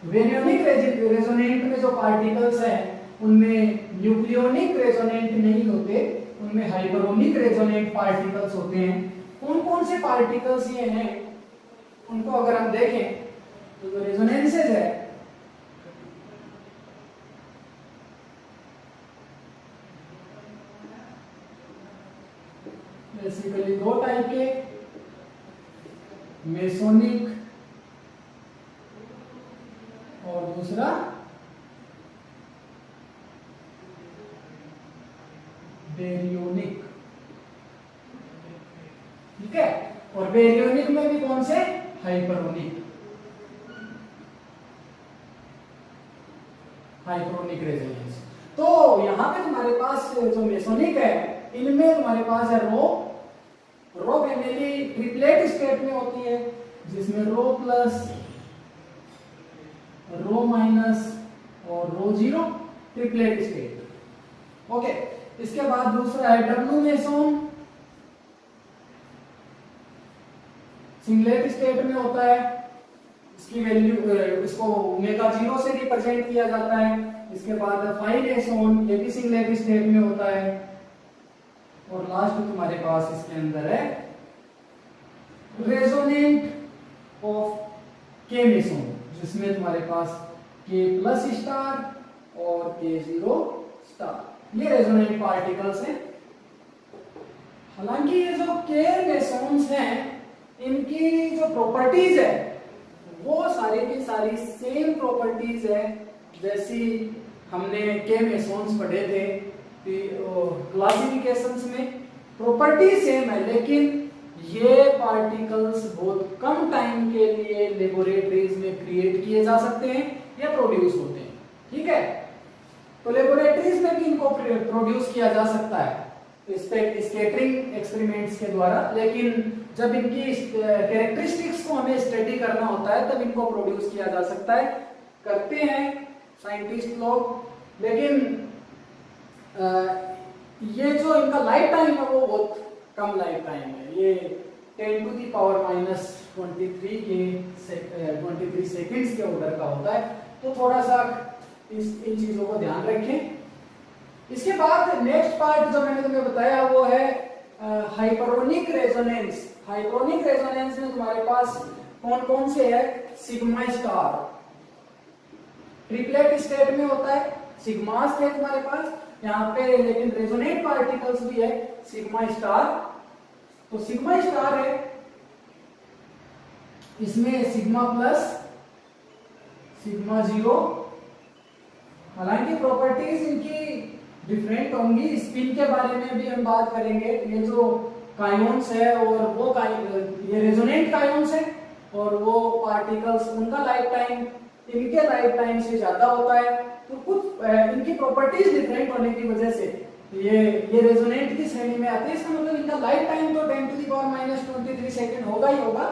बेरियोनिक रेजोनेंट में जो पार्टिकल्स हैं उनमें न्यूक्लियोनिक रेजोनेंट नहीं होते, उनमें हाइपरोनिक रेजोनेंट पार्टिकल्स होते हैं। कौन कौन से पार्टिकल्स ये हैं उनको अगर हम देखें तो जो रेजोनेंसेज है बेसिकली दो टाइप के, मेसोनिक और दूसरा बेरियोनिक, ठीक है। और बेरियोनिक में भी कौन से, हाइपरोनिक, हाइपरोनिक रेजोनेंस। तो यहां पे तुम्हारे पास जो मेसोनिक है इनमें तुम्हारे पास है रो फैमिली ट्रिपलेट स्टेट में होती है, जिसमें रो प्लस, रो माइनस और रो जीरो, ट्रिपलेट स्टेट। ओके, इसके बाद दूसरा है डब्ल्यू मेसोन, सिंगलेट स्टेट में होता है, इसकी वैल्यू, इसको ओमेगा 0 से रिप्रेजेंट किया जाता है। इसके बाद फाइव मेसोन, ये भी सिंगलेट स्टेट में होता है। और लास्ट तुम्हारे पास इसके अंदर है रेजोनेंट ऑफ के मेसोन, जिसमें तुम्हारे पास के प्लस स्टार और के जीरो स्टार, ये रेजोनेंट पार्टिकल्स हैं। हालांकि ये जो के मेसोन्स हैं इनकी जो प्रॉपर्टीज है वो सारी की सारी सेम प्रॉपर्टीज है जैसी हमने के मेसोन्स पढ़े थे क्लासिफिकेशंस में। प्रॉपर्टी सेम है, लेकिन ये पार्टिकल्स बहुत कम टाइम के लिए लेबोरेटरीज में क्रिएट किए जा सकते हैं या प्रोड्यूस होते हैं, ठीक है। तो लेबोरेटरीज में भी इनको प्रोड्यूस किया जा सकता है स्कैटरिंग एक्सपेरिमेंट्स के द्वारा, लेकिन जब इनकी कैरेक्टरिस्टिक्स को हमें स्टडी करना होता है तब इनको प्रोड्यूस किया जा सकता है, करते हैं साइंटिस्ट लोग। लेकिन ये जो इनका लाइफ टाइम है वो बहुत कम लाइफ टाइम है, ये 10 to the power minus 23 seconds के ऑर्डर का होता है। तो थोड़ा सा इन चीजों को ध्यान रखें। इसके बाद नेक्स्ट पार्ट जो मैंने तुम्हें बताया वो है हाइपरोनिक रेजोनेंस। हाइपरोनिक रेजोनेंस में तुम्हारे पास कौन कौन से है, सिग्मा स्टार ट्रिपलेट स्टेट में होता है, सिग्मास है तुम्हारे पास यहाँ पे, लेकिन रेजोनेंट पार्टिकल्स भी है सिग्मा स्टार। तो सिग्मा स्टार है, इसमें सिग्मा प्लस, सिग्मा जीरो। हालांकि प्रॉपर्टीज इनकी डिफरेंट होंगी, स्पिन के बारे में भी हम बात करेंगे। ये जो कायोन्स है और वो ये रेजोनेंट कायोन्स है और वो पार्टिकल्स उनका लाइफ टाइम इनके लाइफ टाइम से ज्यादा होता है। तो कुछ इनकी प्रॉपर्टीज डिफरेंट होने की वजह से ये रेजोनेंट की श्रेणी में आते हैं। इसका मतलब इनका लाइफ टाइम तो 10 to the power minus 23 second होगा ही होगा।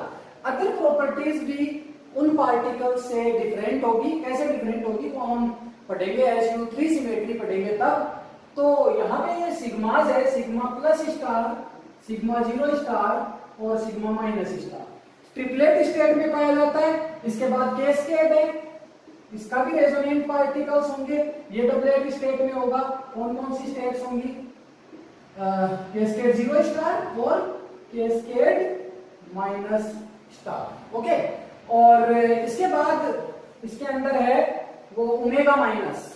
अदर प्रॉपर्टीज भी उन पार्टिकल्स से डिफरेंट होगी। कैसे डिफरेंट होगी वो हम पढ़ेंगे, SU3 सिमेट्री पढ़ेंगे तब। तो यहाँ पे ये सिग्माज है, sigma plus star, sigma zero star और sigma minus star, triplet state में पाया जाता है। इसके बाद कैस्केड है, इसका भी रेजोनेंट पार्टिकल्स होंगे, ये डबलेट स्टेट में होगा। कौन कौन सी स्टेट्स होंगी, कैस्केड जीरो स्टार और कैस्केड माइनस स्टार, ओके। और इसके बाद इसके अंदर है वो omega minus.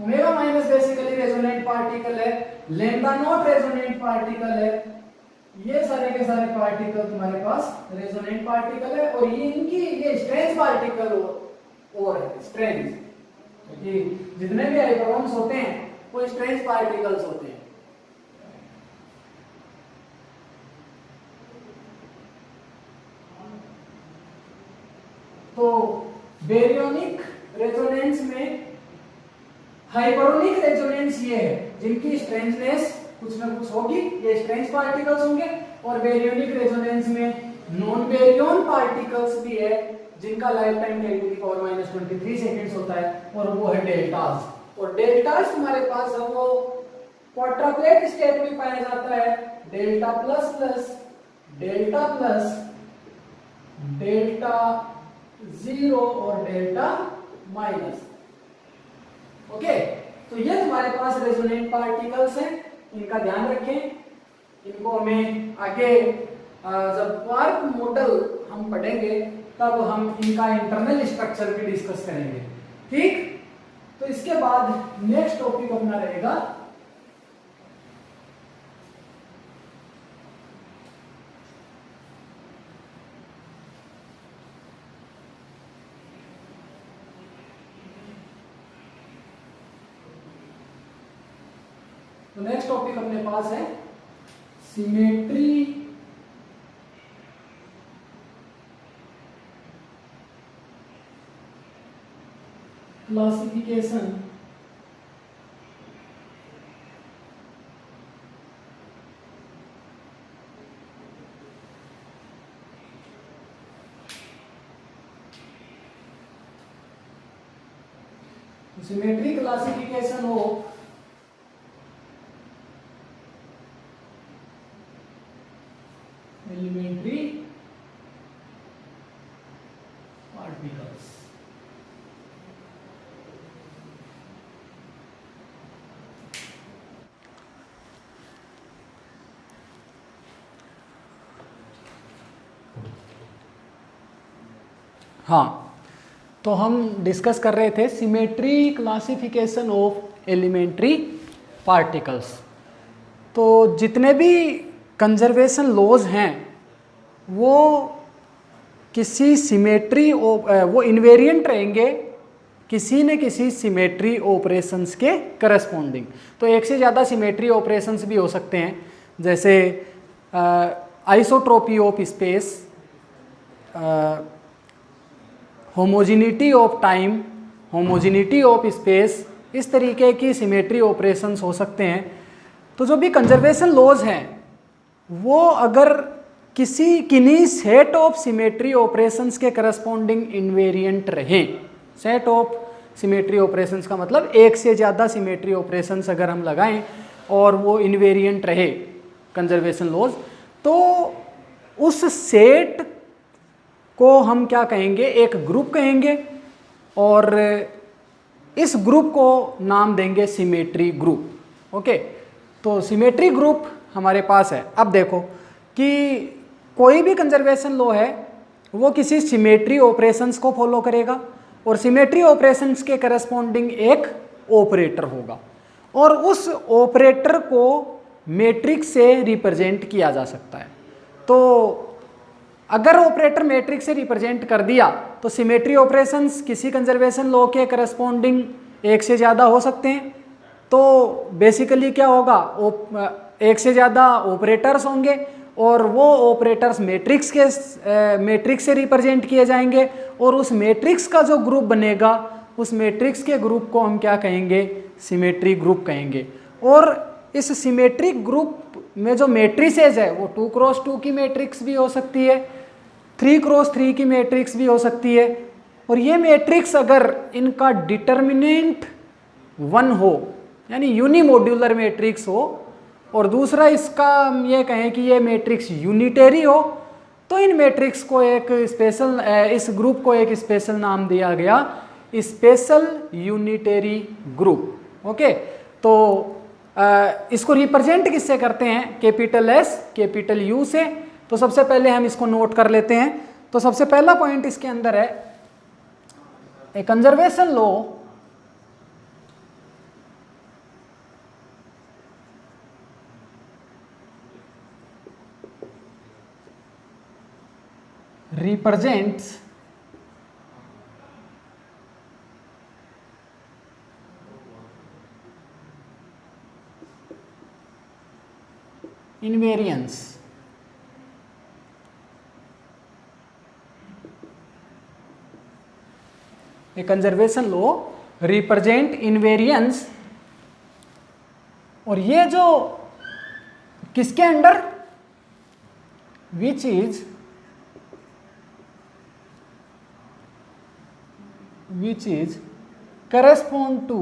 Omega minus basically resonant particle है, लैम्डा नॉट रेजोनेंट पार्टिकल है। ये सारे के सारे पार्टिकल तुम्हारे पास रेजोनेंट पार्टिकल है। और ये इनकी ये स्ट्रेंज पार्टिकल और है स्ट्रेंज, क्योंकि जितने भी इलेक्ट्रॉन्स होते हैं वो स्ट्रेंज पार्टिकल्स होते हैं। तो बेरियोनिक रेजोनेंस में हाइपरोनिक रेजोनेंस ये है जिनकी स्ट्रेंजनेस कुछ ना कुछ होगी, ये स्ट्रेंज पार्टिकल्स होंगे। और बेरियोनिक रेजोनेंस में नॉन बेरियन पार्टिकल्स भी है जिनका life time 10 to the power minus 23 seconds होता है, और वो है डेल्टास। और डेल्टास तुम्हारे पास है वो क्वाड्रप्लेट स्टेट में पाया जाता है, delta plus plus, delta plus, delta zero और डेल्टा माइनस, ओके। तो ये तुम्हारे पास रेजोनेंट पार्टिकल्स हैं, इनका ध्यान रखें। इनको हमें आगे जब क्वार्क मॉडल हम पढ़ेंगे तब हम इनका इंटरनल स्ट्रक्चर भी डिस्कस करेंगे, ठीक। तो इसके बाद नेक्स्ट टॉपिक अपना रहेगा तो नेक्स्ट टॉपिक अपने पास है symmetry classification symmetry classification of elementary particles. हाँ, तो हम डिस्कस कर रहे थे symmetry classification of elementary particles. तो जितने भी कंजर्वेशन लॉज हैं वो किसी सिमेट्री वो इन्वेरिएंट रहेंगे किसी न किसी सिमेट्री ऑपरेशंस के करस्पॉन्डिंग। तो एक से ज़्यादा सिमेट्री ऑपरेशंस भी हो सकते हैं, जैसे isotropy of space, homogeneity of time, homogeneity of space, इस तरीके की सिमेट्री ऑपरेशंस हो सकते हैं। तो जो भी कंजर्वेशन लॉज हैं वो अगर किन्हीं सेट ऑफ सिमेट्री ऑपरेशंस के करस्पॉन्डिंग इन्वेरिएंट रहे, सेट ऑफ सिमेट्री ऑपरेशंस का मतलब एक से ज़्यादा सिमेट्री ऑपरेशंस अगर हम लगाएं और वो इन्वेरिएंट रहे कंजर्वेशन लॉज, तो उस सेट को हम क्या कहेंगे, एक ग्रुप कहेंगे और इस ग्रुप को नाम देंगे सिमेट्री ग्रुप। ओके, तो सिमेट्री ग्रुप हमारे पास है। अब देखो कि कोई भी कंजर्वेशन लॉ है वो किसी सिमेट्री ऑपरेशंस को फॉलो करेगा और सिमेट्री ऑपरेशंस के करस्पॉन्डिंग एक ऑपरेटर होगा और उस ऑपरेटर को मैट्रिक्स से रिप्रेजेंट किया जा सकता है। तो अगर ऑपरेटर मैट्रिक्स से रिप्रेजेंट कर दिया तो सिमेट्री ऑपरेशंस किसी कंजर्वेशन लॉ के करस्पॉन्डिंग एक से ज़्यादा हो सकते हैं। तो बेसिकली क्या होगा, एक से ज़्यादा ऑपरेटर्स होंगे और वो ऑपरेटर्स मैट्रिक्स से रिप्रेजेंट किए जाएंगे और उस मैट्रिक्स का जो ग्रुप बनेगा उस मैट्रिक्स के ग्रुप को हम क्या कहेंगे, सिमेट्री ग्रुप कहेंगे। और इस सिमेट्रिक ग्रुप में जो मैट्रिसेज है वो 2x2 की मैट्रिक्स भी हो सकती है, 3x3 की मैट्रिक्स भी हो सकती है। और ये मैट्रिक्स अगर इनका डिटर्मिनेंट 1 हो यानी यूनिमोड्यूलर मैट्रिक्स हो और दूसरा इसका हम ये कहें कि ये मैट्रिक्स यूनिटरी हो, तो इन मैट्रिक्स को एक स्पेशल, इस ग्रुप को एक स्पेशल नाम दिया गया, स्पेशल यूनिटरी ग्रुप। ओके, तो इसको रिप्रेजेंट किससे करते हैं, कैपिटल एस कैपिटल यू से। तो सबसे पहले हम इसको नोट कर लेते हैं। तो सबसे पहला पॉइंट इसके अंदर है, ए कंजर्वेशन लॉ represents invariance। ए कंजर्वेशन लॉ रिप्रेजेंट इनवेरियंस, और ये जो किसके under, which is correspond to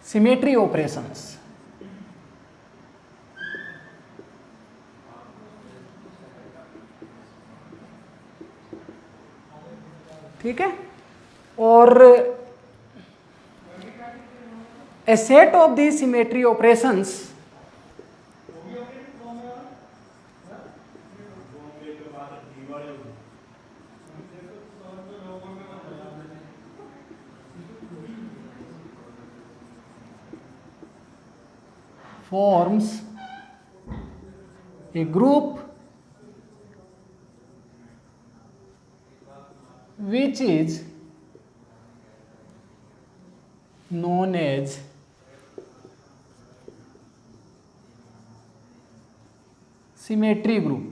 symmetry operations। ठीक है, और a set of these symmetry operations forms a group which is known as symmetry group.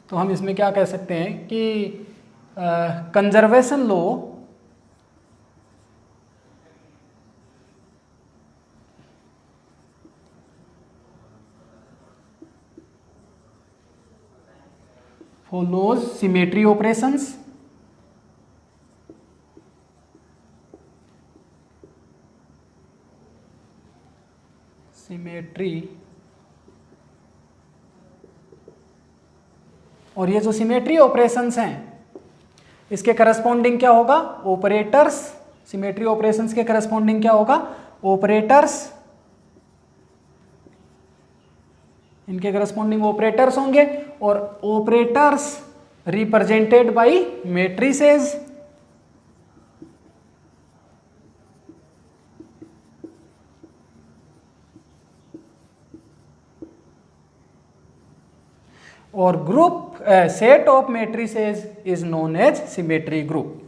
तो हम इसमें क्या कह सकते हैं कि conservation law follows symmetry operations और ये जो सिमेट्री ऑपरेशंस हैं इसके करस्पॉन्डिंग क्या होगा, ऑपरेटर्स, सिमेट्री ऑपरेशंस के करस्पॉन्डिंग क्या होगा, ऑपरेटर्स, इनके करस्पॉन्डिंग ऑपरेटर्स होंगे और ऑपरेटर्स रिप्रेजेंटेड बाय मैट्रिसेस। और group set of matrices is known as symmetry group.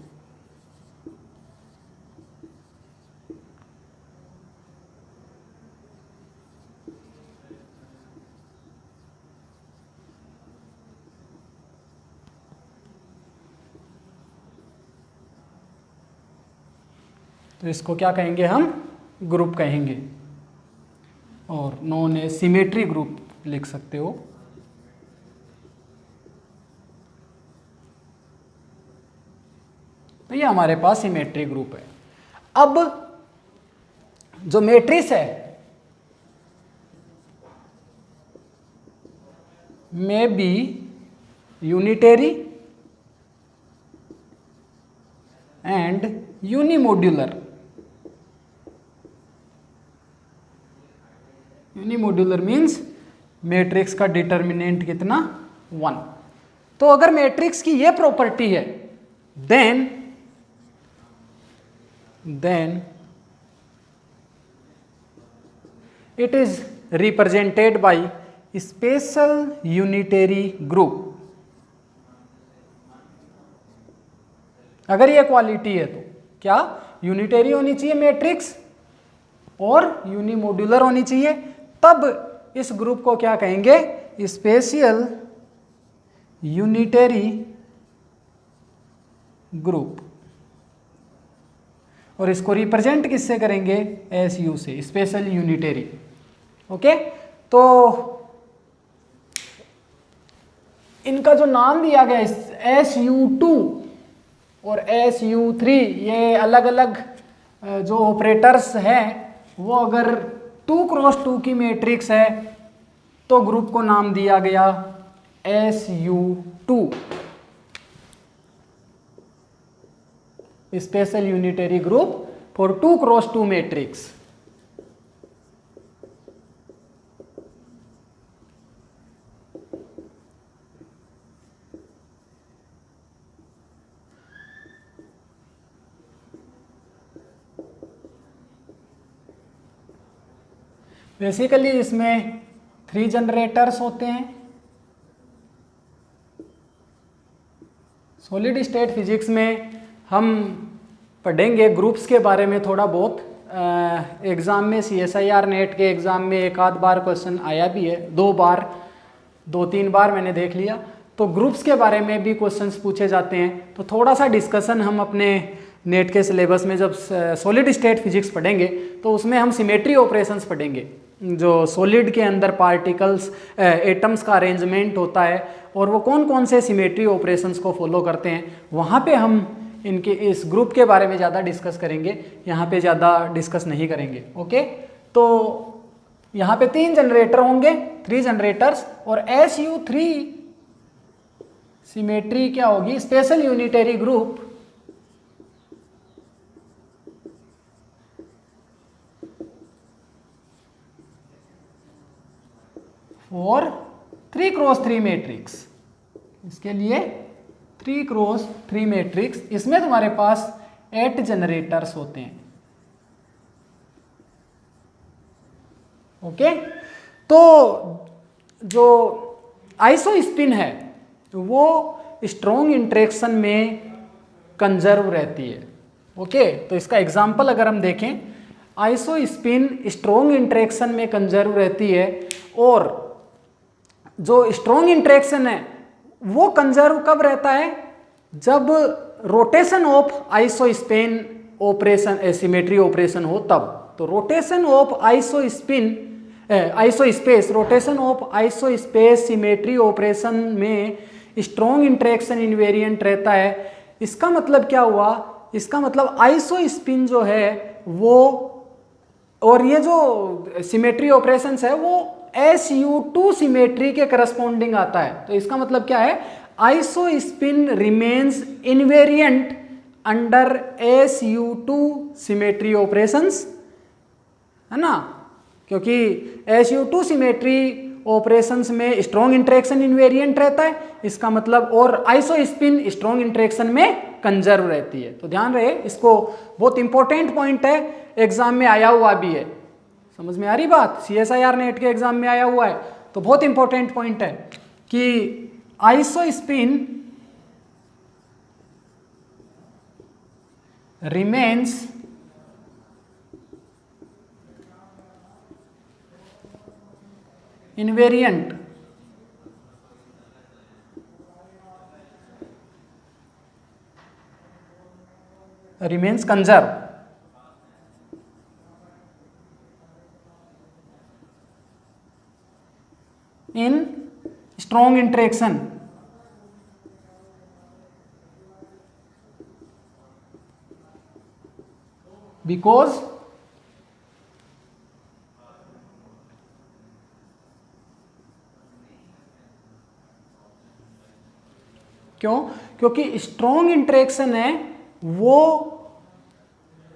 तो इसको क्या कहेंगे हम, ग्रुप कहेंगे और नोन एज सिमेट्री ग्रुप लिख सकते हो। तो ये हमारे पास सिमेट्री ग्रुप है। अब जो मैट्रिक्स है may be unitary and unimodular. Unimodular means matrix का डिटर्मिनेंट कितना, 1। तो अगर मैट्रिक्स की ये प्रॉपर्टी है then it is represented by special unitary group। अगर ये क्वालिटी है तो क्या, यूनिटरी होनी चाहिए मैट्रिक्स और यूनिमोड्यूलर होनी चाहिए, तब इस ग्रुप को क्या कहेंगे, स्पेशल यूनिटरी ग्रुप। और इसको रिप्रेजेंट किससे करेंगे, एस यू से, स्पेशल यूनिटरी। ओके, तो इनका जो नाम दिया गया है SU2 और SU3, ये अलग अलग जो ऑपरेटर्स हैं वो अगर 2x2 की मैट्रिक्स है तो ग्रुप को नाम दिया गया SU2, special unitary group for 2x2 matrix. Basically इसमें 3 जनरेटर्स होते हैं। सॉलिड स्टेट फिजिक्स में हम पढ़ेंगे ग्रुप्स के बारे में थोड़ा बहुत। एग्ज़ाम में CSIR नेट के एग्ज़ाम में एक आध बार क्वेश्चन आया भी है, 2-3 बार मैंने देख लिया। तो ग्रुप्स के बारे में भी क्वेश्चंस पूछे जाते हैं। तो थोड़ा सा डिस्कशन हम अपने नेट के सिलेबस में जब सॉलिड स्टेट फिजिक्स पढ़ेंगे तो उसमें हम सिमेट्री ऑपरेशंस पढ़ेंगे, जो सॉलिड के अंदर पार्टिकल्स एटम्स का अरेंजमेंट होता है और वो कौन कौन से सिमेट्री ऑपरेशंस को फॉलो करते हैं। वहाँ पे हम इनके इस ग्रुप के बारे में ज़्यादा डिस्कस करेंगे, यहाँ पे ज़्यादा डिस्कस नहीं करेंगे। ओके, तो यहाँ पे 3 जनरेटर होंगे, 3 जनरेटर्स, और SU3 सिमेट्री क्या होगी, special unitary group for 3x3 matrix. इसके लिए 3x3 मैट्रिक्स, इसमें तुम्हारे पास 8 जनरेटर्स होते हैं। ओके, तो जो आइसोस्पिन है वो स्ट्रॉन्ग इंटरेक्शन में कंजर्व रहती है। ओके, तो इसका एग्जांपल अगर हम देखें, आइसोस्पिन स्ट्रॉन्ग इंटरेक्शन में कंजर्व रहती है, और जो स्ट्रॉन्ग इंटरेक्शन है वो कंजर्व कब रहता है, जब rotation of isospin operation asymmetry operation हो तब। तो rotation of isospace rotation of isospace symmetry operation में स्ट्रॉन्ग इंटरेक्शन इनवेरिएंट रहता है। इसका मतलब क्या हुआ, इसका मतलब आइसोस्पिन जो है वो, और ये जो सिमेट्री ऑपरेशंस है वो SU2 सिमेट्री के करस्पॉन्डिंग आता है। तो इसका मतलब क्या है, isospin remains invariant under SU2 symmetry operations, है ना, क्योंकि SU2 सिमेट्री ऑपरेशंस में स्ट्रॉन्ग इंटरेक्शन इनवेरिएंट रहता है, इसका मतलब, और आइसोस्पिन स्ट्रॉन्ग इंटरेक्शन में कंजर्व रहती है। तो ध्यान रहे, इसको बहुत इंपॉर्टेंट पॉइंट है, एग्जाम में आया हुआ भी है। समझ में आ रही बात, CSIR नेट के एग्जाम में आया हुआ है, तो बहुत इंपॉर्टेंट पॉइंट है कि isospin remains invariant remains conserved in strong interaction because क्यों, क्योंकि स्ट्रॉन्ग इंटरेक्शन है वो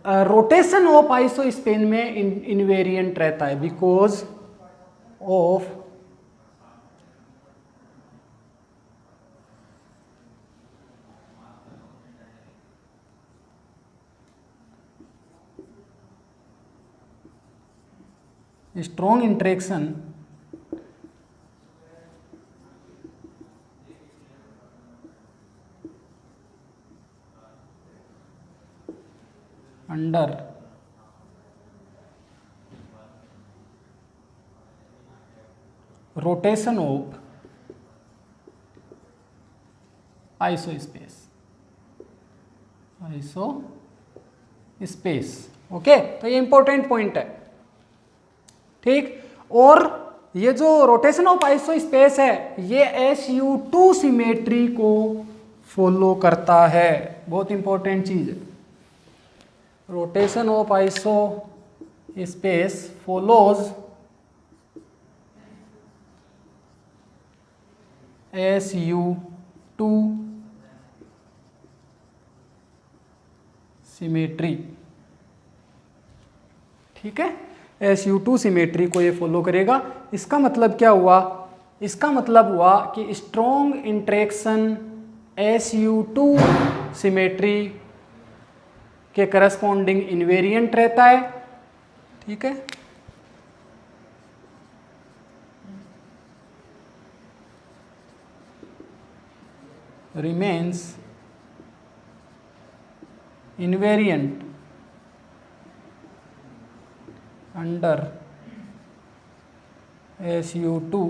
रोटेशन ऑफ आइसोस्पिन में इनवेरिएंट रहता है, because of strong interaction under rotation of isospace okay, तो ये इंपॉर्टेंट पॉइंट है, ठीक। और ये जो रोटेशन ऑफ आइसोस्पेस है ये SU2 सिमेट्री को फॉलो करता है, बहुत इंपॉर्टेंट चीज है। Rotation of isospace follows SU2 symmetry, ठीक है, SU2 सिमेट्री को ये फॉलो करेगा। इसका मतलब क्या हुआ, इसका मतलब हुआ कि स्ट्रॉन्ग इंटरेक्शन SU2 सिमेट्री के करस्पॉन्डिंग इनवेरिएंट रहता है, ठीक है। Remains invariant under SU2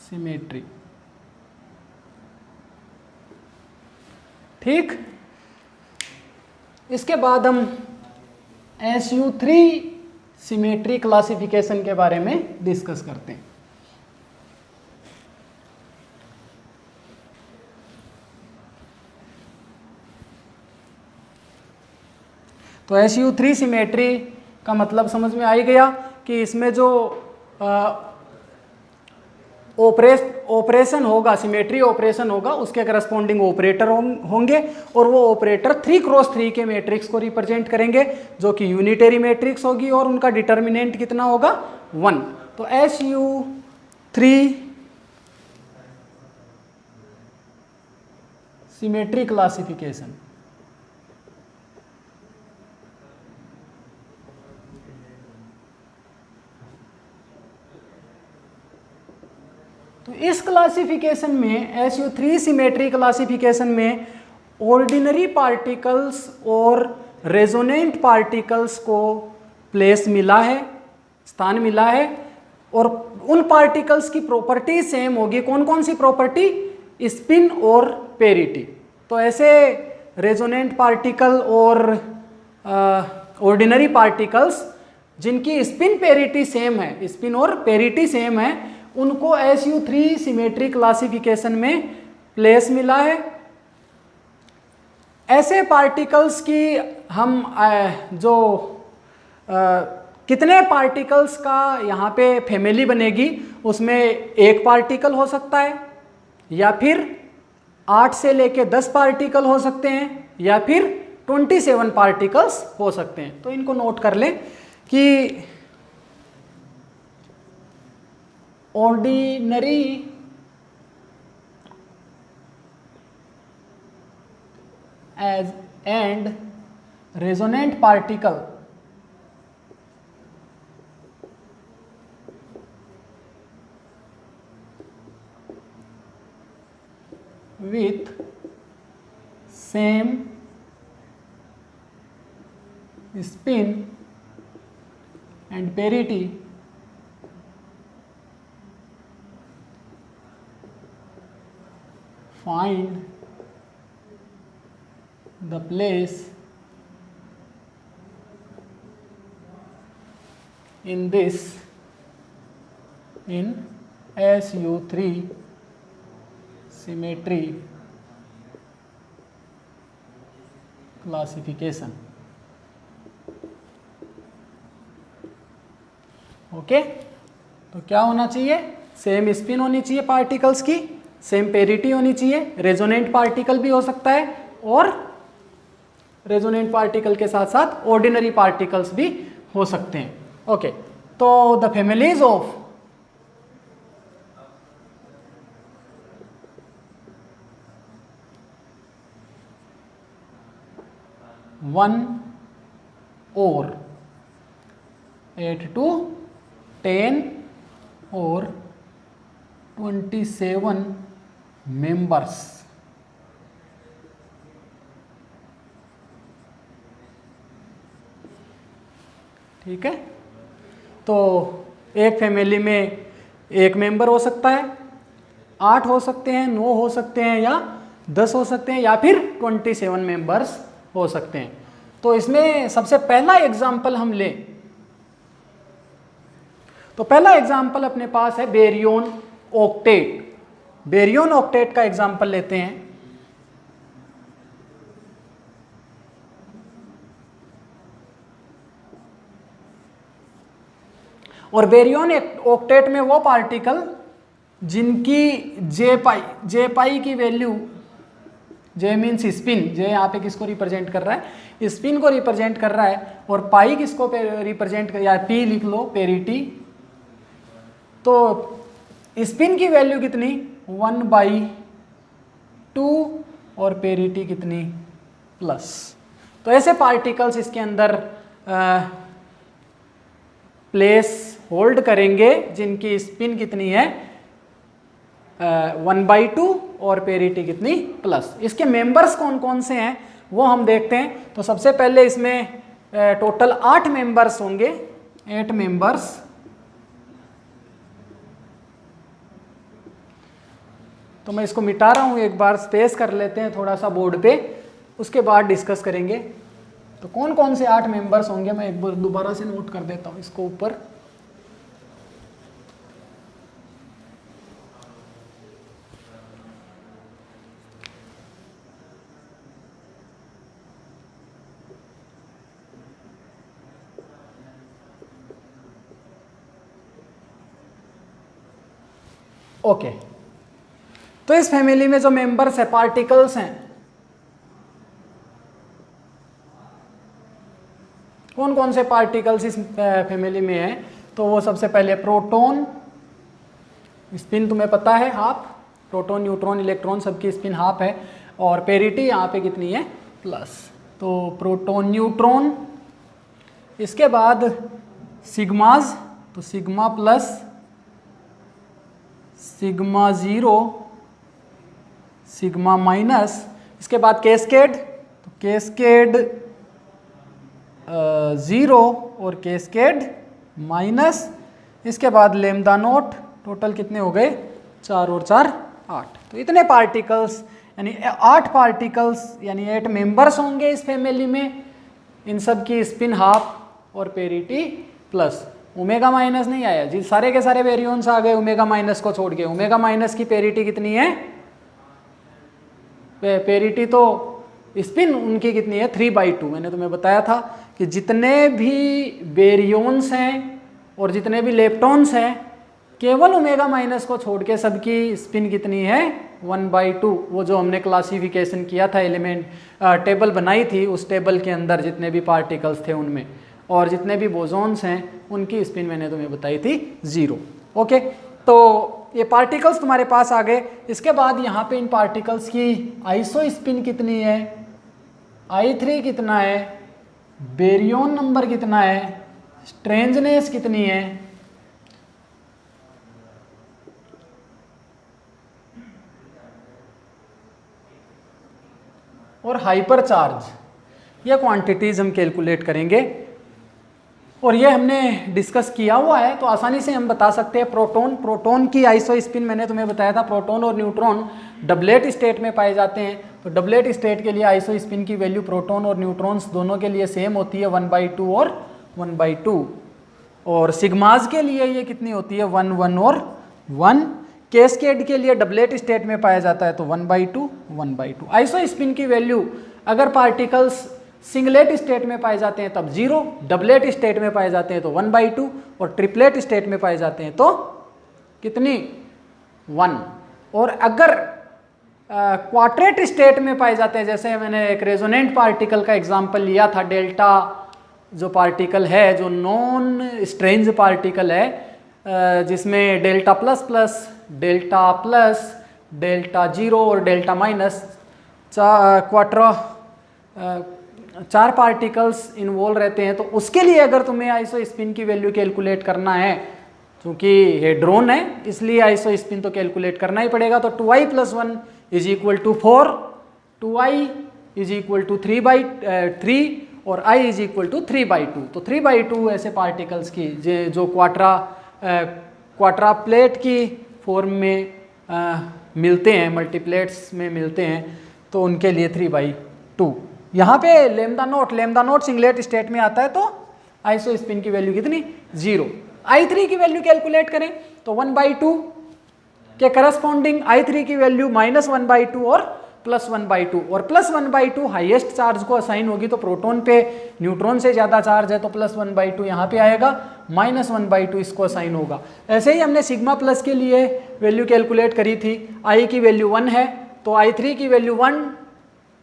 symmetry, ठीक। इसके बाद हम SU3 सिमेट्री क्लासिफिकेशन के बारे में डिस्कस करते हैं। तो SU3 सिमेट्री का मतलब समझ में आ ही गया कि इसमें जो ऑपरेशन होगा, सिमेट्री ऑपरेशन होगा, उसके करस्पॉन्डिंग ऑपरेटर होंगे, और वो ऑपरेटर 3x3 के मैट्रिक्स को रिप्रेजेंट करेंगे, जो कि यूनिटरी मैट्रिक्स होगी, और उनका डिटर्मिनेंट कितना होगा, 1। तो SU3 सिमेट्री क्लासिफिकेशन, तो इस क्लासिफिकेशन में SU3 सिमेट्री क्लासिफिकेशन में ऑर्डिनरी पार्टिकल्स और रेजोनेंट पार्टिकल्स को प्लेस मिला है, स्थान मिला है, और उन पार्टिकल्स की प्रॉपर्टी सेम होगी। कौन कौन सी प्रॉपर्टी? स्पिन और पेरिटी। तो ऐसे रेजोनेंट पार्टिकल और ऑर्डिनरी पार्टिकल्स जिनकी स्पिन पेरिटी सेम है, स्पिन और पेरिटी सेम है, उनको SU3 सिमेट्री क्लासिफिकेशन में प्लेस मिला है। ऐसे पार्टिकल्स की हम कितने पार्टिकल्स का यहाँ पे फैमिली बनेगी, उसमें एक पार्टिकल हो सकता है, या फिर 8 से लेके 10 पार्टिकल हो सकते हैं, या फिर 27 पार्टिकल्स हो सकते हैं। तो इनको नोट कर लें कि ordinary as and resonant particle with same spin and parity find the place in SU3 symmetry classification. Okay, तो क्या होना चाहिए? सेम स्पिन होनी चाहिए पार्टिकल्स की, सेम पेरिटी होनी चाहिए, रेजोनेंट पार्टिकल भी हो सकता है, और रेजोनेंट पार्टिकल के साथ साथ ऑर्डिनरी पार्टिकल्स भी हो सकते हैं। ओके, तो द फैमिलीज ऑफ वन और 8 to 10 और 27 मेंबर्स। ठीक है, तो एक फैमिली में एक मेंबर हो सकता है, 8 हो सकते हैं, 9 हो सकते हैं, या 10 हो सकते हैं, या फिर 27 मेंबर्स हो सकते हैं। तो इसमें सबसे पहला एग्जाम्पल हम लें, तो पहला एग्जाम्पल अपने पास है बेरियन ऑक्टेट। बेरियन ऑक्टेट का एग्जाम्पल लेते हैं। और बेरियन ऑक्टेट में वो पार्टिकल जिनकी जे पाई की वैल्यू, जे मीन्स स्पिन, जे यहाँ पे किसको रिप्रेजेंट कर रहा है? स्पिन को रिप्रेजेंट कर रहा है, और पाई किसको रिप्रेजेंट कर, या पी लिख लो, पेरिटी। तो स्पिन की वैल्यू कितनी? 1/2, और पेरिटी कितनी? प्लस। तो ऐसे पार्टिकल्स इसके अंदर प्लेस होल्ड करेंगे जिनकी स्पिन कितनी है? 1/2, और पेरिटी कितनी? प्लस। इसके मेंबर्स कौन कौन से हैं वो हम देखते हैं। तो सबसे पहले इसमें टोटल 8 मेंबर्स होंगे, 8 मेंबर्स। तो मैं इसको मिटा रहा हूँ, एक बार स्पेस कर लेते हैं थोड़ा सा बोर्ड पे, उसके बाद डिस्कस करेंगे। तो कौन कौन से 8 मेंबर्स होंगे, मैं एक बार दोबारा से नोट कर देता हूँ इसको ऊपर। ओके, तो इस फैमिली में जो मेंबर्स है, पार्टिकल्स हैं, कौन कौन से पार्टिकल्स इस फैमिली में है? तो वो सबसे पहले प्रोटॉन, स्पिन तुम्हें पता है हाफ, प्रोटॉन, न्यूट्रॉन, इलेक्ट्रॉन सबकी स्पिन हाफ है, और पेरिटी यहाँ पे कितनी है? प्लस। तो प्रोटॉन, न्यूट्रॉन। इसके बाद सिग्माज, तो sigma plus sigma zero, sigma minus, इसके बाद कैस्केड, तो कैस्केड ज़ीरो और कैस्केड माइनस, इसके बाद लेमदा नोट, टोटल कितने हो गए 4 और 4 8। तो इतने पार्टिकल्स यानी 8 पार्टिकल्स यानी 8 मेंबर्स होंगे इस फैमिली में। इन सब की स्पिन हाफ और पेरिटी प्लस। ओमेगा माइनस नहीं आया जी, सारे के सारे वेरियोन्स आ गए ओमेगा माइनस को छोड़ के। ओमेगा माइनस की पेरिटी कितनी है, पेरिटी तो स्पिन उनकी कितनी है 3/2। मैंने तुम्हें बताया था कि जितने भी बेरियोन्स हैं और जितने भी लेप्टॉन्स हैं केवल ओमेगा माइनस को छोड़ के सबकी स्पिन कितनी है 1/2। वो जो हमने क्लासिफिकेशन किया था एलिमेंट टेबल बनाई थी, उस टेबल के अंदर जितने भी पार्टिकल्स थे उनमें और जितने भी बोसॉन्स हैं उनकी स्पिन मैंने तुम्हें बताई थी 0। ओके, तो ये पार्टिकल्स तुम्हारे पास आ गए। इसके बाद यहाँ पे इन पार्टिकल्स की आइसो स्पिन कितनी है, I3 कितना है, बेरियन नंबर कितना है, स्ट्रेंजनेस कितनी है, और हाइपर चार्ज, ये क्वांटिटीज हम कैलकुलेट करेंगे और ये हमने डिस्कस किया हुआ है तो आसानी से हम बता सकते हैं। प्रोटॉन की आइसो स्पिन मैंने तुम्हें बताया था, प्रोटॉन और न्यूट्रॉन डबलेट स्टेट में पाए जाते हैं। तो डबलेट स्टेट के लिए आइसो स्पिन की वैल्यू प्रोटॉन और न्यूट्रॉन्स दोनों के लिए सेम होती है 1/2 और 1/2। और सिग्माज के लिए ये कितनी होती है 1 1 और 1। कैस्केड के लिए डबलेट स्टेट में पाया जाता है तो 1/2 1/2। आइसो स्पिन की वैल्यू अगर पार्टिकल्स सिंगलेट स्टेट में पाए जाते हैं तब 0, डबलेट स्टेट में पाए जाते हैं तो 1/2 और ट्रिपलेट स्टेट में पाए जाते हैं तो कितनी 1। और अगर क्वाड्रेट स्टेट में पाए जाते हैं, जैसे मैंने एक रेजोनेंट पार्टिकल का एग्जांपल लिया था, डेल्टा जो पार्टिकल है जो नॉन स्ट्रेंज पार्टिकल है जिसमें delta plus plus, delta plus, delta 0 और डेल्टा माइनस चार पार्टिकल्स इन्वॉल्व रहते हैं। तो उसके लिए अगर तुम्हें आइसो स्पिन की वैल्यू कैलकुलेट करना है, क्योंकि हेड्रोन है इसलिए आइसो स्पिन तो कैलकुलेट करना ही पड़ेगा। तो 2i + 1 = 4, 2i = 3/3 और i = 3/2। तो 3/2 ऐसे पार्टिकल्स की जो क्वाड्रा प्लेट की फॉर्म में मिलते हैं, मल्टीप्लेट्स में मिलते हैं, तो उनके लिए 3/2। यहाँ पे लेमदा नोट सिंगलेट स्टेट में आता है तो आइसो स्पिन की वैल्यू कितनी 0। I3 की वैल्यू कैलकुलेट करें तो 1/2 के करस्पॉन्डिंग I3 की वैल्यू -1/2 और +1/2। और +1/2 हाईएस्ट चार्ज को असाइन होगी, तो प्रोटॉन पे न्यूट्रॉन से ज़्यादा चार्ज है तो +1/2 यहाँ पे आएगा, -1/2 इसको असाइन होगा। ऐसे ही हमने सिग्मा प्लस के लिए वैल्यू कैलकुलेट करी थी। I की वैल्यू 1 है तो I3 की वैल्यू 1,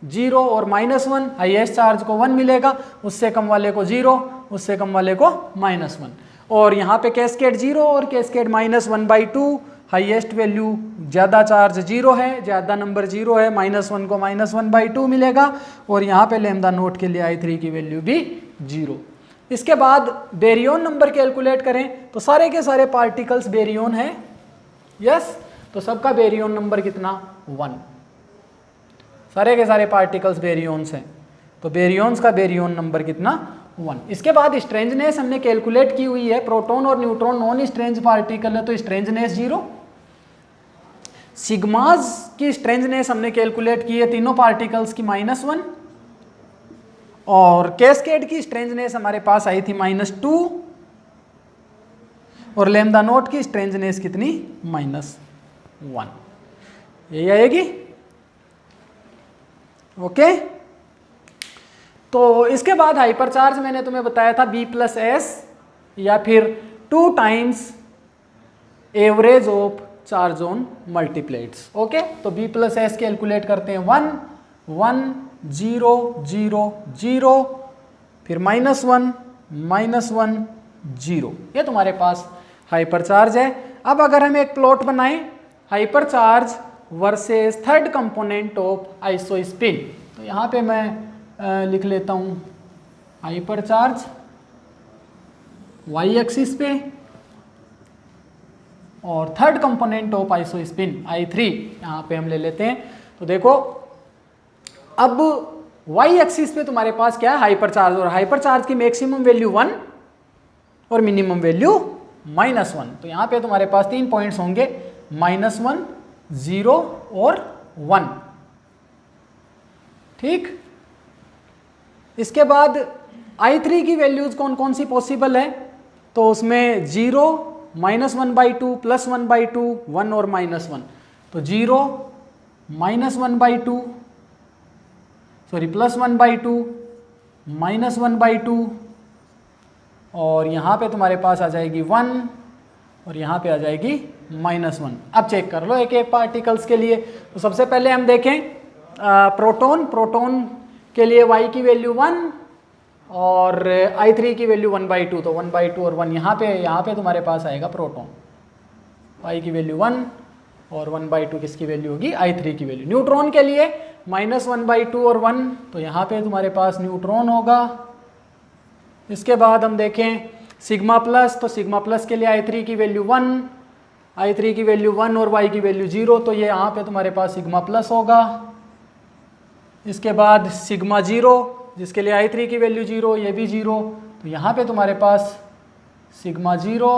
0 और -1, हाईएस्ट चार्ज को 1 मिलेगा, उससे कम वाले को 0, उससे कम वाले को -1। और यहाँ पे कैस्केड 0 और कैस्केड -1/2, हाईएस्ट वैल्यू ज़्यादा चार्ज 0 है, ज़्यादा नंबर 0 है, -1 को -1/2 मिलेगा। और यहाँ पे लेमदा नोट के लिए I3 की वैल्यू भी 0। इसके बाद बेरियन नंबर कैलकुलेट करें तो सारे के सारे पार्टिकल्स बेरियन है, यस, तो सबका बेरियन नंबर कितना 1। सारे के सारे पार्टिकल्स बेरियंस हैं तो बेरियंस का बेरियन नंबर कितना 1। इसके बाद स्ट्रेंजनेस हमने कैलकुलेट की हुई है। प्रोटॉन और न्यूट्रॉन नॉन स्ट्रेंज पार्टिकल है तो स्ट्रेंजनेस 0। सिग्माज की स्ट्रेंजनेस हमने कैलकुलेट की है तीनों पार्टिकल्स की -1। और कैस्केड की स्ट्रेंजनेस हमारे पास आई थी -2 और लेमदा नोट की स्ट्रेंजनेस कितनी -1, यही आएगी। ओके, तो इसके बाद हाइपरचार्ज मैंने तुम्हें बताया था B+S या फिर 2 times average of charge on multiplets. Okay, तो B+S कैलकुलेट करते हैं 1 1 0 0 0 फिर -1 -1 0, ये तुम्हारे पास हाइपरचार्ज है। अब अगर हम एक प्लॉट बनाएं hypercharge versus third component of iso spin, तो यहाँ पे मैं लिख लेता हूँ हाइपरचार्ज y एक्सिस पे और third component of isospin I3 यहाँ पे हम ले लेते हैं। तो देखो अब वाई एक्सिस पे तुम्हारे पास क्या है, हाइपर चार्ज, और हाइपर चार्ज की मैक्सिमम वैल्यू 1 और मिनिमम वैल्यू -1। तो यहाँ पे तुम्हारे पास 3 पॉइंट्स होंगे, -1, 0 और 1। ठीक, इसके बाद I3 की वैल्यूज कौन कौन सी पॉसिबल है, तो उसमें 0, -1/2, +1/2, 1 और -1। तो 0, -1/2, सॉरी +1/2, -1/2, और यहाँ पे तुम्हारे पास आ जाएगी 1 और यहाँ पे आ जाएगी -1। अब चेक कर लो एक एक पार्टिकल्स के लिए। तो सबसे पहले हम देखें प्रोटॉन के लिए y की वैल्यू 1 और I3 की वैल्यू 1/2। तो 1/2 और 1 यहाँ पे तुम्हारे पास आएगा प्रोटॉन, y की वैल्यू 1 और 1/2 किसकी वैल्यू होगी, I3 की वैल्यू। न्यूट्रॉन के लिए -1/2 और 1, तो यहाँ पे तुम्हारे पास न्यूट्रॉन होगा। इसके बाद हम देखें सिग्मा प्लस, तो सिग्मा प्लस के लिए I3 की वैल्यू 1, I3 की वैल्यू 1 और y की वैल्यू 0, तो ये यहाँ पे तुम्हारे पास सिग्मा प्लस होगा। इसके बाद सिग्मा 0 जिसके लिए I3 की वैल्यू 0, ये भी 0, तो यहाँ पे तुम्हारे पास सिग्मा 0।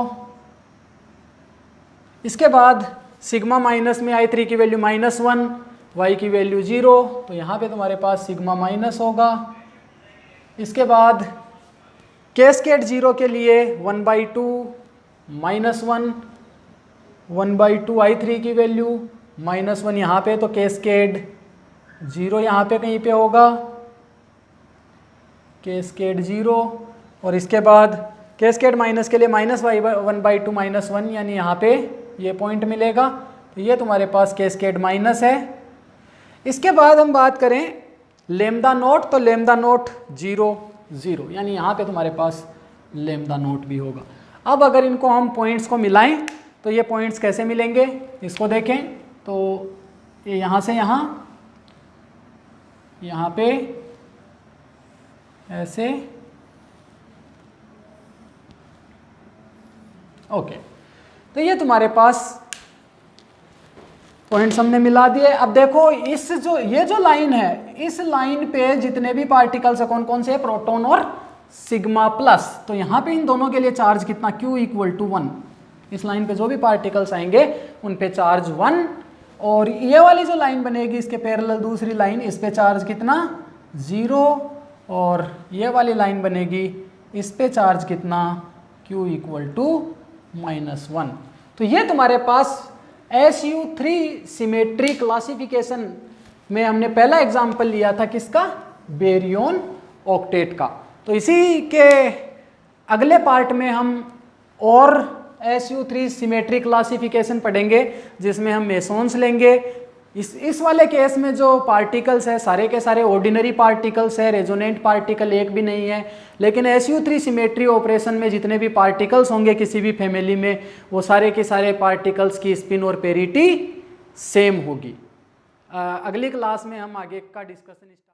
इसके बाद सिग्मा माइनस में I3 की वैल्यू -1, y की वैल्यू 0, तो यहाँ पे तुम्हारे पास सिग्मा माइनस होगा। इसके बाद कैस्केड 0 के लिए 1/2, -1, 1/2 I3 की वैल्यू, -1 यहाँ पे, तो कैस्केड 0 यहाँ पे कहीं पे होगा, कैस्केड 0। और इसके बाद कैस्केड माइनस के लिए -1/2, -1, यानी यहाँ पे ये पॉइंट मिलेगा। तो ये तुम्हारे पास कैस्केड माइनस है। इसके बाद हम बात करें लेमदा नोट, तो लेमदा नोट 0, 0, यानी यहाँ पे तुम्हारे पास लेमदा नोट भी होगा। अब अगर इनको हम पॉइंट्स को मिलाएं तो ये पॉइंट्स कैसे मिलेंगे, इसको देखें। तो ये यहाँ से यहाँ पे ऐसे, ओके, तो ये तुम्हारे पास पॉइंट्स हमने मिला दिए। अब देखो ये जो लाइन है, इस लाइन पे जितने भी पार्टिकल्स है कौन कौन से, प्रोटॉन और सिग्मा प्लस। तो यहाँ पे इन दोनों के लिए चार्ज कितना, Q = 1। इस लाइन पे जो भी पार्टिकल्स आएंगे उन पे चार्ज 1, और ये वाली जो लाइन बनेगी इसके पैरेलल दूसरी लाइन, इस पे चार्ज कितना, 0, और ये वाली लाइन बनेगी इस पे चार्ज कितना, Q = -1। तो ये तुम्हारे पास SU3 सिमेट्री क्लासिफिकेशन में हमने पहला एग्जाम्पल लिया था किसका, बेरियन ऑक्टेट का। तो इसी के अगले पार्ट में हम और SU3 सिमेट्री क्लासिफिकेशन पढ़ेंगे, जिसमें हम मेसोन्स लेंगे। इस वाले केस में जो पार्टिकल्स है सारे के सारे ऑर्डिनरी पार्टिकल्स है, रेजोनेंट पार्टिकल एक भी नहीं है। लेकिन SU3 सिमेट्री ऑपरेशन में जितने भी पार्टिकल्स होंगे किसी भी फैमिली में, वो सारे के सारे पार्टिकल्स की स्पिन और पेरिटी सेम होगी। अगली क्लास में हम आगे का डिस्कशन